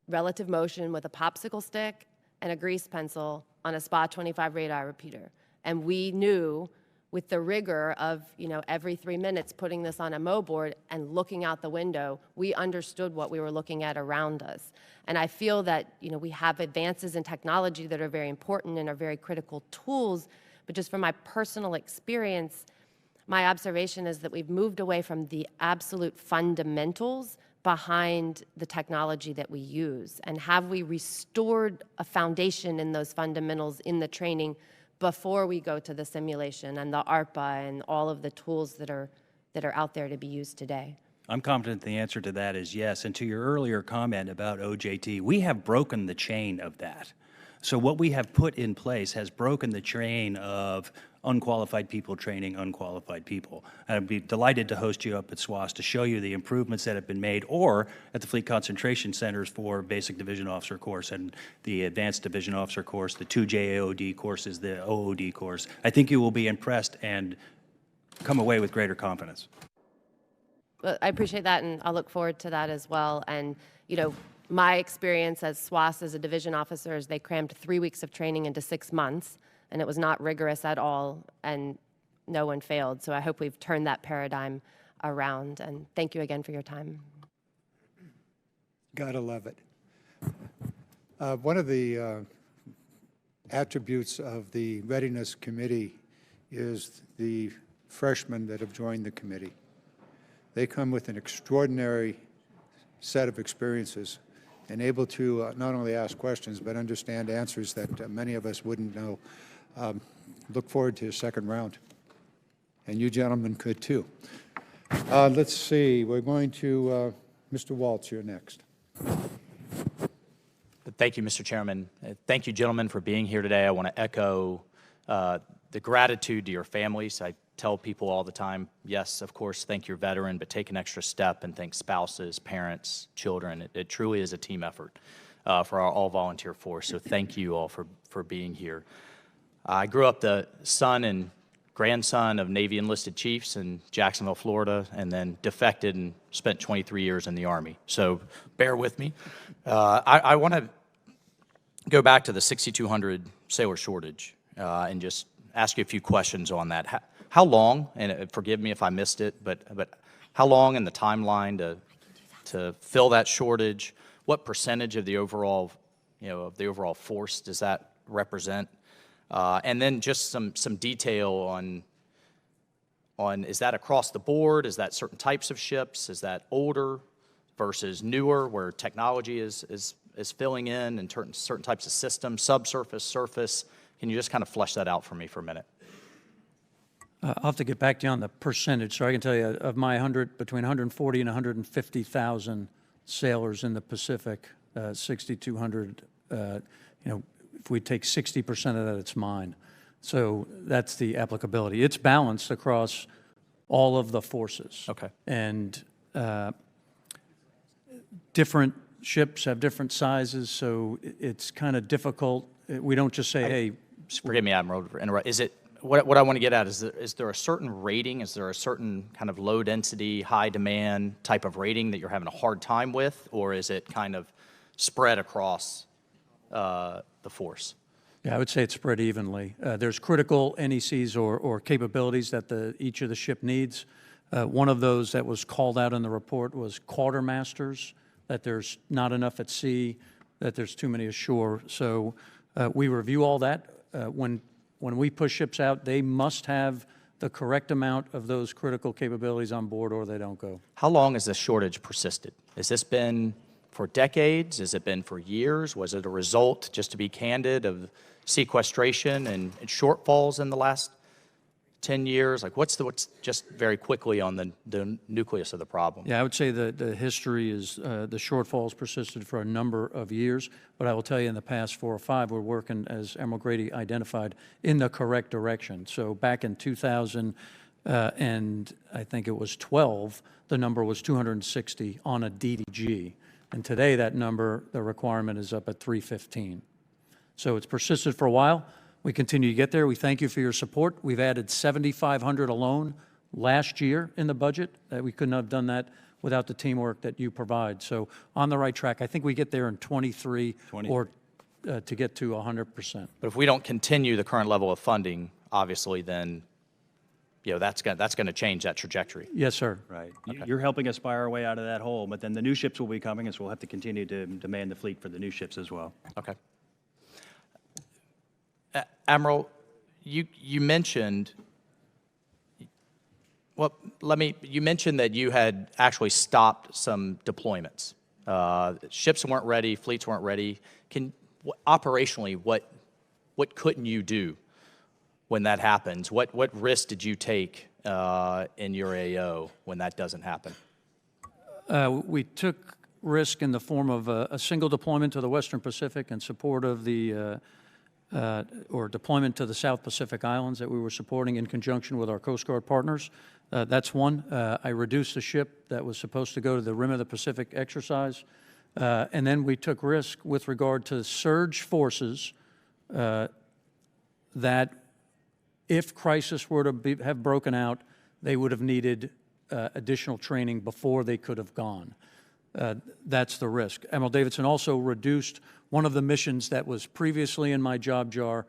relative motion with a popsicle stick and a grease pencil on a SPA 25 radar repeater. And we knew with the rigor of, every 3 minutes putting this on a MO board and looking out the window, we understood what we were looking at around us. And I feel that, we have advances in technology that are very important and are very critical tools, but just from my personal experience, my observation is that we've moved away from the absolute fundamentals behind the technology that we use. And have we restored a foundation in those fundamentals in the training before we go to the simulation and the ARPA and all of the tools that are out there to be used today? I'm confident the answer to that is yes. And to your earlier comment about OJT, we have broken the chain of that. So what we have put in place has broken the chain of unqualified people training unqualified people. And I'd be delighted to host you up at SWAS to show you the improvements that have been made, or at the Fleet Concentration Centers for Basic Division Officer course and the Advanced Division Officer course, the 2 JAOD courses, the OOD course. I think you will be impressed and come away with greater confidence. Well, I appreciate that, and I'll look forward to that as well. And, you know, my experience as SWAS as a division officer is they crammed 3 weeks of training into 6 months, and it was not rigorous at all, and no one failed. So I hope we've turned that paradigm around, and thank you again for your time. Gotta love it. One of the attributes of the Readiness Committee is the freshmen that have joined the committee. They come with an extraordinary set of experiences and able to not only ask questions but understand answers that many of us wouldn't know. Look forward to a second round. And you gentlemen could too. Let's see, we're going to, Mr. Waltz, you're next. Thank you, Mr. Chairman. Thank you, gentlemen, for being here today. I want to echo the gratitude to your families. I tell people all the time, yes, of course, thank your veteran, but take an extra step and thank spouses, parents, children. It truly is a team effort for our all-volunteer force, so thank you all for being here. I grew up the son and grandson of Navy enlisted chiefs in Jacksonville, Florida, and then defected and spent 23 years in the Army. So bear with me. I want to go back to the 6,200 sailor shortage and just ask you a few questions on that. How long, and forgive me if I missed it, but how long in the timeline to fill that shortage? What percentage of the overall, of the overall force does that represent? And then just some detail on is that across the board? Is that certain types of ships? Is that older versus newer, where technology is filling in certain types of systems, subsurface, surface? Can you just kind of flesh that out for me for a minute? I'll have to get back to you on the percentage. So I can tell you, of my between 140 and 150,000 sailors in the Pacific, 6,200, if we take 60% of that, it's mine. So that's the applicability. It's balanced across all of the forces. Okay. And different ships have different sizes, so it's kind of difficult. We don't just say, hey. Forgive me, Admiral, for interrupt. Is it, what I want to get at is there a certain rating, is there a certain kind of low density, high demand type of rating that you're having a hard time with, or is it kind of spread across the force? Yeah, I would say it's spread evenly. There's critical NECs or capabilities that each of the ship needs. One of those that was called out in the report was quartermasters, that there's not enough at sea, that there's too many ashore. So we review all that. When we push ships out, they must have the correct amount of those critical capabilities on board or they don't go. How long has this shortage persisted? Has this been for decades? Has it been for years? Was it a result, just to be candid, of sequestration and shortfalls in the last 10 years? Like, what's just very quickly on the nucleus of the problem? Yeah, I would say the history is the shortfalls persisted for a number of years, but I will tell you in the past 4 or 5, we're working, as Admiral Grady identified, in the correct direction. So back in 2000, and I think it was 12, the number was 260 on a DDG. And today that number, the requirement is up at 315. So it's persisted for a while. We continue to get there. We thank you for your support. We've added 7,500 alone last year in the budget. We couldn't have done that without the teamwork that you provide. So on the right track. I think we get there in 23 or to get to 100%. But if we don't continue the current level of funding, obviously, then that's going to change that trajectory. Yes, sir. Right. Okay. You're helping us buy our way out of that hole, but then the new ships will be coming, and so we'll have to continue to demand the fleet for the new ships as well. Okay. Admiral, you mentioned, you mentioned that you had actually stopped some deployments. Ships weren't ready, fleets weren't ready. Operationally, what couldn't you do when that happens? What risk did you take in your AO when that doesn't happen? We took risk in the form of a single deployment to the Western Pacific in support of the, or deployment to the South Pacific Islands that we were supporting in conjunction with our Coast Guard partners. That's one. I reduced the ship that was supposed to go to the Rim of the Pacific exercise. And then we took risk with regard to surge forces that if crisis were to have broken out, they would have needed additional training before they could have gone. That's the risk. Admiral Davidson also reduced one of the missions that was previously in my job jar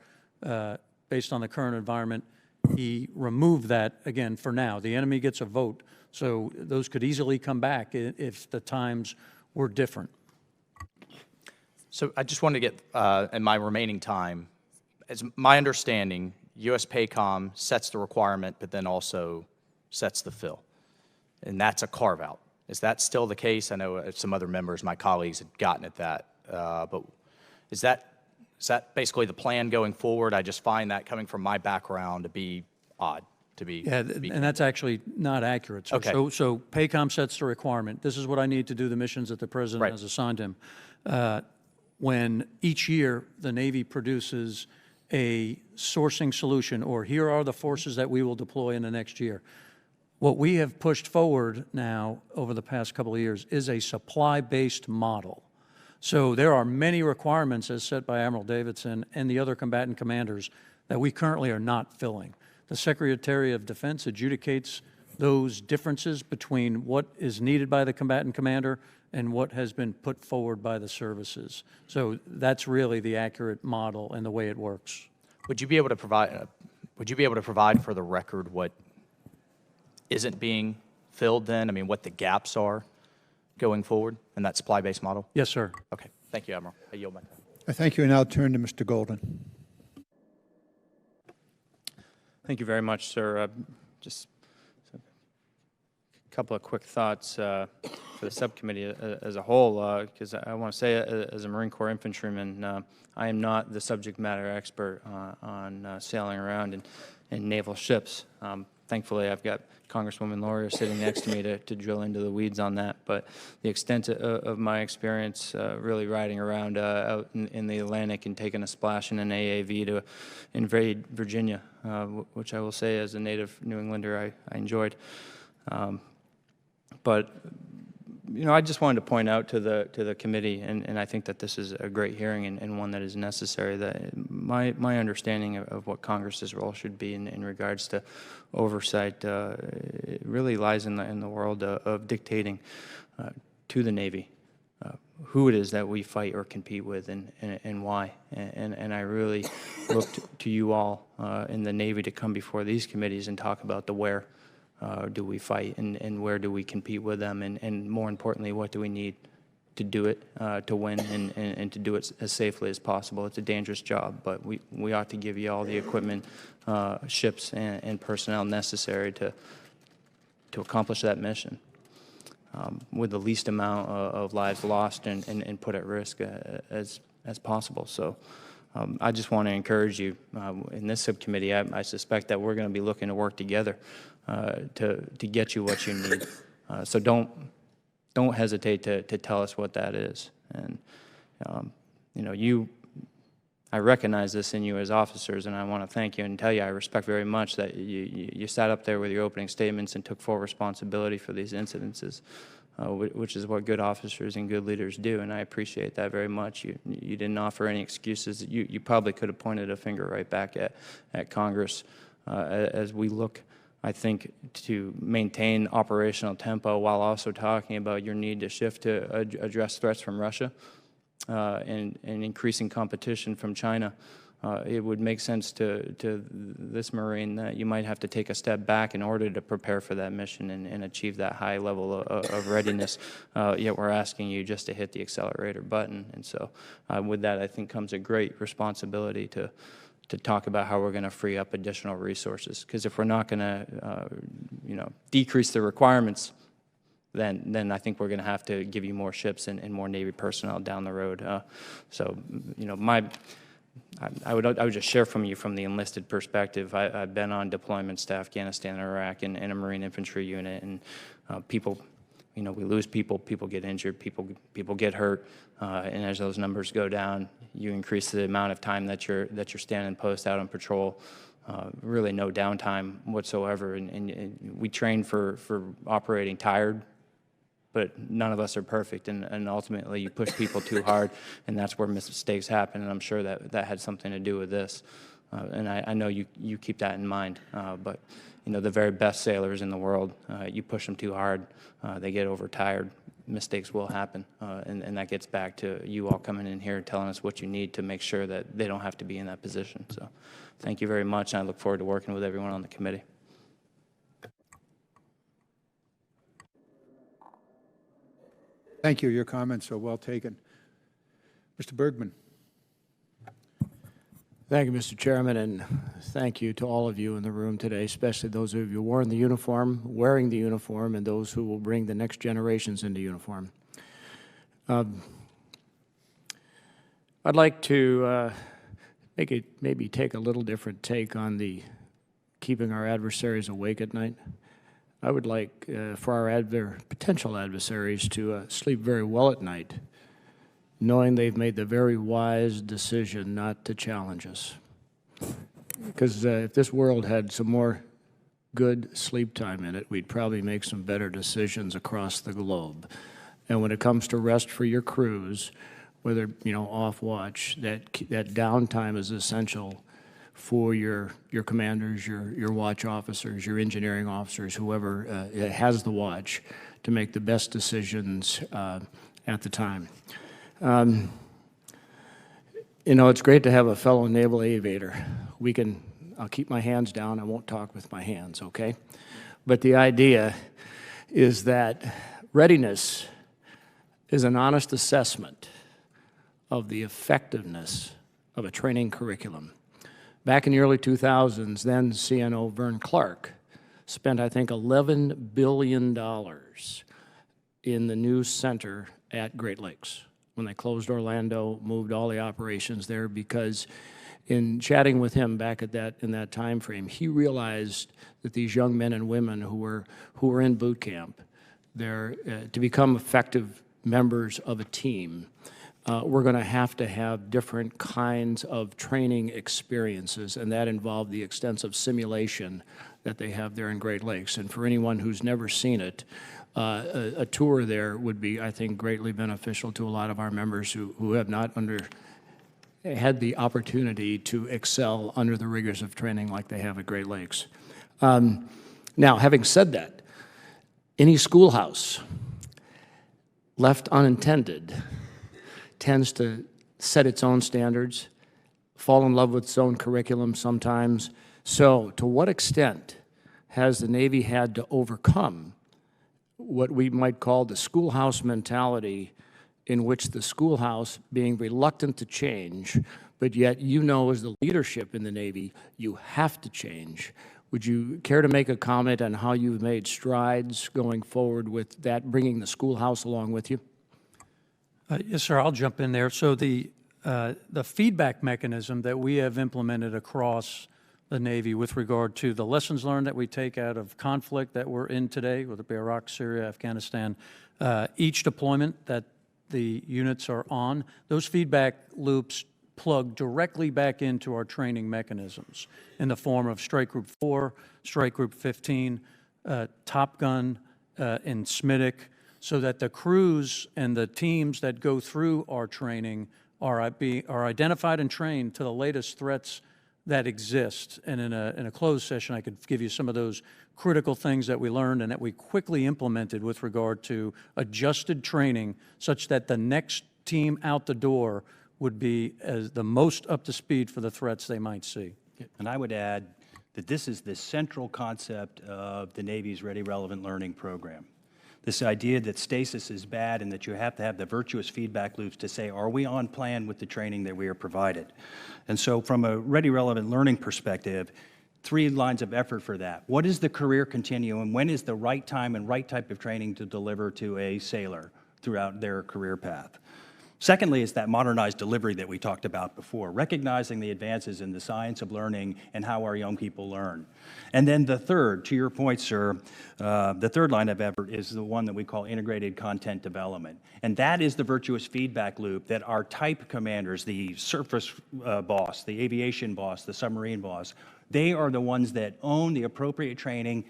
based on the current environment. He removed that again for now. The enemy gets a vote, so those could easily come back if the times were different. So I just wanted to get, in my remaining time, as my understanding, U.S. PACOM sets the requirement, but then also sets the fill. And that's a carve-out. Is that still the case? I know some other members, my colleagues, had gotten at that. But is that basically the plan going forward? I just find that coming from my background to be odd. Yeah, and that's actually not accurate. Sir. Okay. So PACOM sets the requirement. This is what I need to do the missions that the President has assigned him. When each year the Navy produces a sourcing solution, or here are the forces that we will deploy in the next year. What we have pushed forward now over the past couple of years is a supply-based model. So there are many requirements as set by Admiral Davidson and the other combatant commanders that we currently are not filling. The Secretary of Defense adjudicates those differences between what is needed by the combatant commander and what has been put forward by the services. So that's really the accurate model and the way it works. Would you be able to provide? Would you be able to provide for the record what isn't being filled? Then, I mean, what the gaps are going forward in that supply-based model? Yes, sir. Okay. Thank you, Admiral. I yield my time. I thank you, and now turn to Mr. Golden. Thank you very much, sir. Just a couple of quick thoughts for the subcommittee as a whole, because I want to say, as a Marine Corps infantryman, I am not the subject matter expert on sailing around in naval ships. Thankfully, I've got Congresswoman Laurier sitting next to me to drill into the weeds on that. But the extent of my experience really riding around out in the Atlantic and taking a splash in an AAV to invade Virginia, which I will say as a native New Englander I enjoyed. But you know, I just wanted to point out to the committee, and I think that this is a great hearing and one that is necessary, that my understanding of what Congress's role should be in regards to oversight really lies in the world of dictating to the Navy who it is that we fight or compete with and why. And I really look to you all in the Navy to come before these committees and talk about the where. Do we fight and where do we compete with them, and more importantly, what do we need to do it, to win and to do it as safely as possible. It's a dangerous job, but we ought to give you all the equipment, ships and personnel necessary to accomplish that mission with the least amount of lives lost and put at risk as possible. So I just want to encourage you in this subcommittee. I suspect that we're going to be looking to work together to get you what you need. So don't hesitate to tell us what that is. And you know, I recognize this in you as officers, and I want to thank you and tell you I respect very much that you sat up there with your opening statements and took full responsibility for these incidences, which is what good officers and good leaders do, and I appreciate that very much. You didn't offer any excuses. You probably could have pointed a finger right back at Congress as we look, I think, to maintain operational tempo while also talking about your need to shift to address threats from Russia and increasing competition from China. It would make sense to this Marine that you might have to take a step back in order to prepare for that mission and achieve that high level of readiness, yet we're asking you just to hit the accelerator button. And so with that, I think comes a great responsibility to talk about how we're going to free up additional resources. Because if we're not going to, decrease the requirements, then I think we're going to have to give you more ships and more Navy personnel down the road. So, you know, I would just share from you from the enlisted perspective. I've been on deployments to Afghanistan and Iraq in a Marine infantry unit, and people you know, we lose people, people get injured, people get hurt, and as those numbers go down, you increase the amount of time that you're standing post out on patrol. Really no downtime whatsoever, and we train for operating tired, but none of us are perfect, and ultimately you push people too hard, and that's where mistakes happen, and I'm sure that had something to do with this. And I know you keep that in mind, but you know, the very best sailors in the world, you push them too hard, they get overtired, mistakes will happen, and that gets back to you all coming in here and telling us what you need to make sure that they don't have to be in that position. So thank you very much, and I look forward to working with everyone on the committee. Thank you. Your comments are well taken. Mr. Bergman. Thank you, Mr. Chairman, and thank you to all of you in the room today, especially those of you wearing the uniform, and those who will bring the next generations into uniform. I'd like to maybe take a little different take on the keeping our adversaries awake at night. I would like for our potential adversaries to sleep very well at night, knowing they've made the very wise decision not to challenge us. Because if this world had some more good sleep time in it, we'd probably make some better decisions across the globe. And when it comes to rest for your crews, whether, you know, off watch, that downtime is essential for your commanders, your watch officers, your engineering officers, whoever has the watch, to make the best decisions at the time. You know, it's great to have a fellow naval aviator. I'll keep my hands down, I won't talk with my hands, okay? But the idea is that readiness is an honest assessment of the effectiveness of a training curriculum. Back in the early 2000s, then CNO Vern Clark spent, I think, $11 billion in the new center at Great Lakes when they closed Orlando, moved all the operations there, because in chatting with him back in that time frame, he realized that these young men and women who were in boot camp, to become effective members of a team, we're going to have different kinds of training experiences, and that involved the extensive simulation that they have there in Great Lakes. And for anyone who's never seen it, a tour there would be, I think, greatly beneficial to a lot of our members who have not had the opportunity to excel under the rigors of training like they have at Great Lakes. Now, having said that, any schoolhouse left unintended tends to set its own standards, fall in love with its own curriculum sometimes. So to what extent has the Navy had to overcome what we might call the schoolhouse mentality, in which the schoolhouse being reluctant to change, but yet you know as the leadership in the Navy, you have to change. Would you care to make a comment on how you've made strides going forward with that, bringing the schoolhouse along with you? Yes, sir, I'll jump in there. So the feedback mechanism that we have implemented across the Navy with regard to the lessons learned that we take out of conflict that we're in today, whether it be Iraq, Syria, Afghanistan, each deployment that the units are on, those feedback loops plug directly back into our training mechanisms in the form of Strike Group 4, Strike Group 15, Top Gun, and SMIDIC, so that the crews and the teams that go through our training are identified and trained to the latest threats that exist. And in a closed session, I could give you some of those critical things that we learned and that we quickly implemented with regard to adjusted training, such that the next team out the door would be as the most up to speed for the threats they might see. And I would add that this is the central concept of the Navy's Ready Relevant Learning program. This idea that stasis is bad and that you have to have the virtuous feedback loops to say, are we on plan with the training that we are provided? And so from a Ready Relevant Learning perspective, 3 lines of effort for that. What is the career continuum? When is the right time and right type of training to deliver to a sailor throughout their career path? Secondly, is that modernized delivery that we talked about before, recognizing the advances in the science of learning and how our young people learn. And then the third, to your point, sir, the third line of effort is the one that we call integrated content development. And that is the virtuous feedback loop that our type commanders, the surface boss, the aviation boss, the submarine boss, they are the ones that own the appropriate training,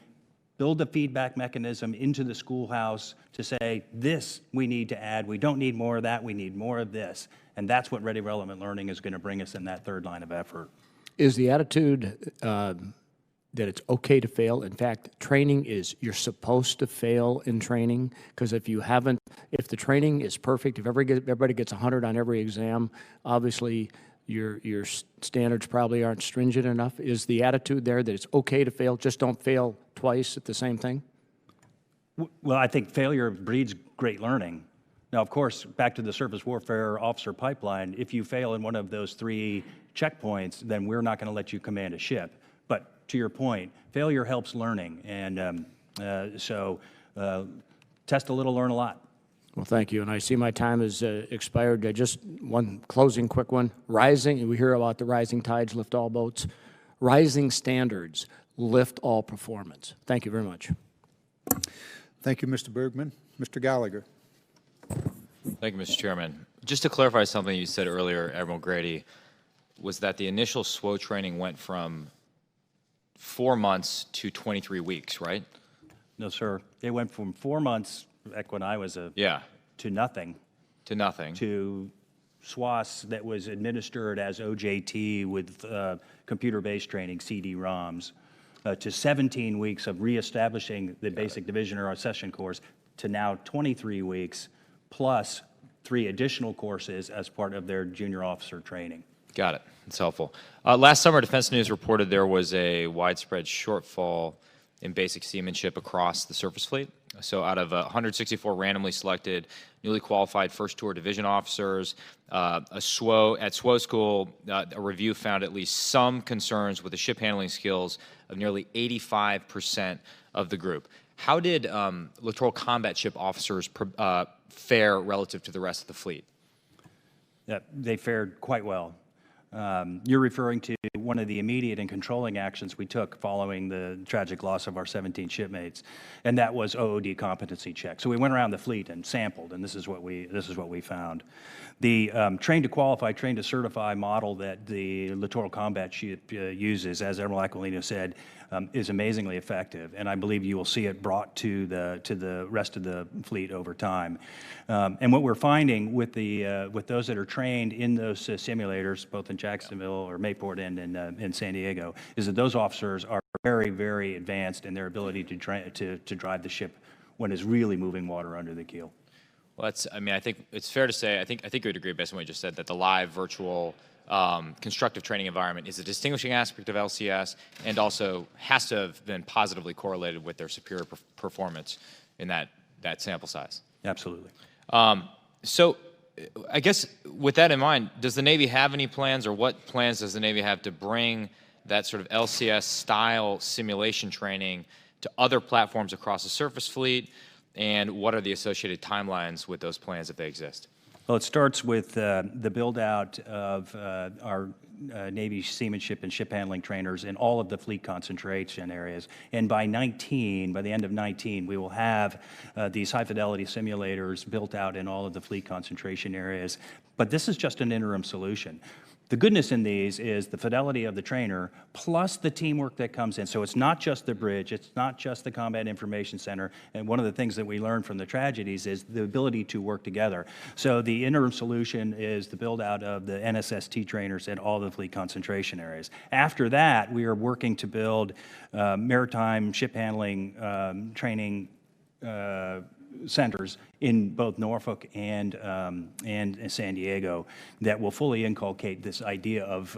build a feedback mechanism into the schoolhouse to say, this we need to add, we don't need more of that, we need more of this. And that's what Ready Relevant Learning is going to bring us in that third line of effort. Is the attitude that it's okay to fail? In fact, training is, you're supposed to fail in training, because if you haven't, if the training is perfect, if everybody gets 100 on every exam, obviously your standards probably aren't stringent enough. Is the attitude there that it's okay to fail, just don't fail twice at the same thing? Well, I think failure breeds great learning. Now, of course, back to the surface warfare officer pipeline, if you fail in one of those 3 checkpoints, then we're not going to let you command a ship. But to your point, failure helps learning. And test a little, learn a lot. Well, thank you. And I see my time has expired. Just one closing quick one. Rising, we hear about the rising tides lift all boats. Rising standards lift all performance. Thank you very much. Thank you, Mr. Bergman. Mr. Gallagher. Thank you, Mr. Chairman. Just to clarify something you said earlier, Admiral Grady, was that the initial SWO training went from 4 months to 23 weeks, right? No, sir. They went from 4 months, back when I was to nothing. To nothing. To SWAS that was administered as OJT with computer-based training, CD-ROMs, to 17 weeks of reestablishing the basic division or session course, to now 23 weeks plus 3 additional courses as part of their junior officer training. Got it. That's helpful. Last summer, Defense News reported there was a widespread shortfall in basic seamanship across the surface fleet. So out of 164 randomly selected, newly qualified first tour division officers, at SWO school, a review found at least some concerns with the ship handling skills of nearly 85% of the group. How did littoral combat ship officers fare relative to the rest of the fleet? They fared quite well. You're referring to one of the immediate and controlling actions we took following the tragic loss of our 17 shipmates, and that was OOD competency check. So we went around the fleet and sampled, and this is what we found. The train to qualify, train to certify model that the littoral combat ship uses, as Admiral Aquilino said, is amazingly effective, and I believe you will see it brought to the rest of the fleet over time. And what we're finding with those that are trained in those simulators, both in Jacksonville or Mayport and in San Diego, is that those officers are very, very advanced in their ability to drive the ship when it's really moving water under the keel. Well, I think it's fair to say, I think you would agree based on what you just said, that the live virtual constructive training environment is a distinguishing aspect of LCS and also has to have been positively correlated with their superior performance in that sample size. Absolutely. So I guess with that in mind, does the Navy have any plans, or what plans does the Navy have to bring that sort of LCS style simulation training to other platforms across the surface fleet, and what are the associated timelines with those plans if they exist? Well, it starts with the build-out of our Navy seamanship and ship handling trainers in all of the fleet concentration areas. And by the end of 19, we will have these high-fidelity simulators built out in all of the fleet concentration areas. But this is just an interim solution. The goodness in these is the fidelity of the trainer plus the teamwork that comes in. So it's not just the bridge, it's not just the Combat Information Center. And one of the things that we learned from the tragedies is the ability to work together. So the interim solution is the build out of the NSST trainers in all the fleet concentration areas. After that, we are working to build maritime ship handling training centers in both Norfolk and San Diego that will fully inculcate this idea of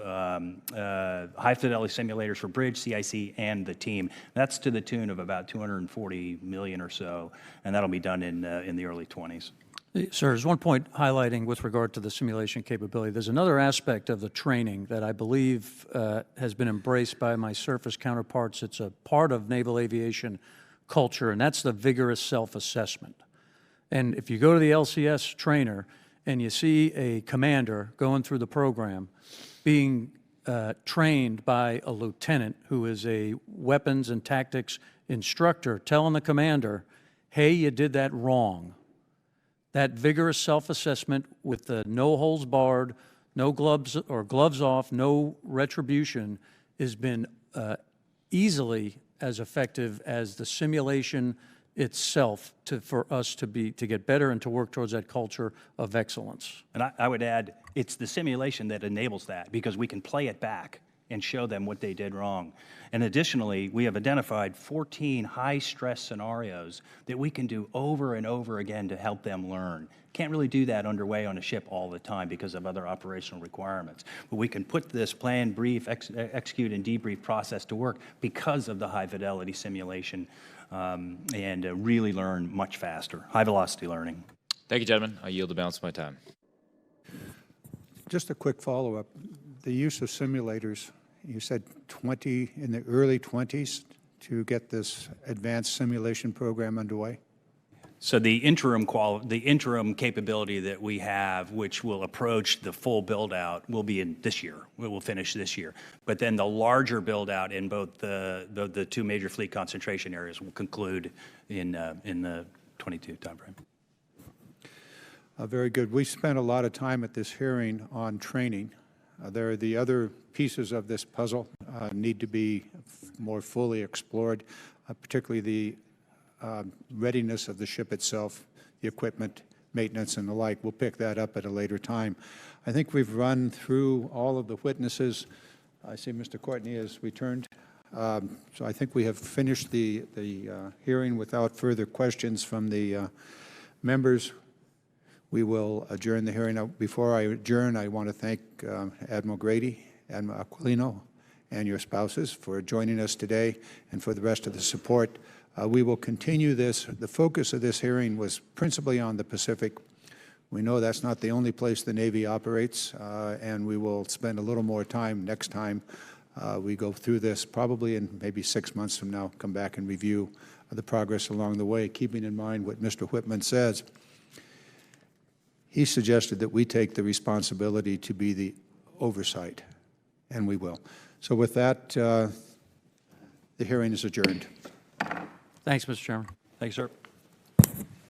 high-fidelity simulators for bridge, CIC, and the team. That's to the tune of about $240 million or so, and that'll be done in the early 20s. Sir, there's one point highlighting with regard to the simulation capability. There's another aspect of the training that I believe has been embraced by my surface counterparts. It's a part of naval aviation culture, and that's the vigorous self-assessment. And if you go to the LCS trainer and you see a commander going through the program, being trained by a lieutenant who is a weapons and tactics instructor, telling the commander, hey, you did that wrong. That vigorous self-assessment with the no holds barred, no gloves or gloves off, no retribution has been easily as effective as the simulation itself for us to get better and to work towards that culture of excellence. And I would add, it's the simulation that enables that, because we can play it back and show them what they did wrong. And additionally, we have identified 14 high-stress scenarios that we can do over and over again to help them learn. Can't really do that underway on a ship all the time because of other operational requirements. But we can put this plan, brief, execute, and debrief process to work because of the high-fidelity simulation and really learn much faster. High-velocity learning. Thank you, gentlemen. I yield the balance of my time. Just a quick follow-up. The use of simulators, you said 20 in the early 20s to get this advanced simulation program underway? So the interim capability that we have, which will approach the full build-out, will be in this year. We will finish this year. But then the larger build-out in both the two major fleet concentration areas will conclude in the 22 timeframe. Very good. We spent a lot of time at this hearing on training. There are the other pieces of this puzzle need to be more fully explored, particularly the readiness of the ship itself, the equipment, maintenance, and the like. We'll pick that up at a later time. I think we've run through all of the witnesses. I see Mr. Courtney has returned. So I think we have finished the hearing without further questions from the members. We will adjourn the hearing. Now, before I adjourn, I want to thank Admiral Grady, Admiral Aquilino, and your spouses for joining us today and for the rest of the support. We will continue this. The focus of this hearing was principally on the Pacific. We know that's not the only place the Navy operates, and we will spend a little more time next time we go through this, probably in maybe 6 months from now, come back and review the progress along the way, keeping in mind what Mr. Whitman says. He suggested that we take the responsibility to be the oversight, and we will. So with that, the hearing is adjourned. Thanks, Mr. Chairman. Thanks, sir.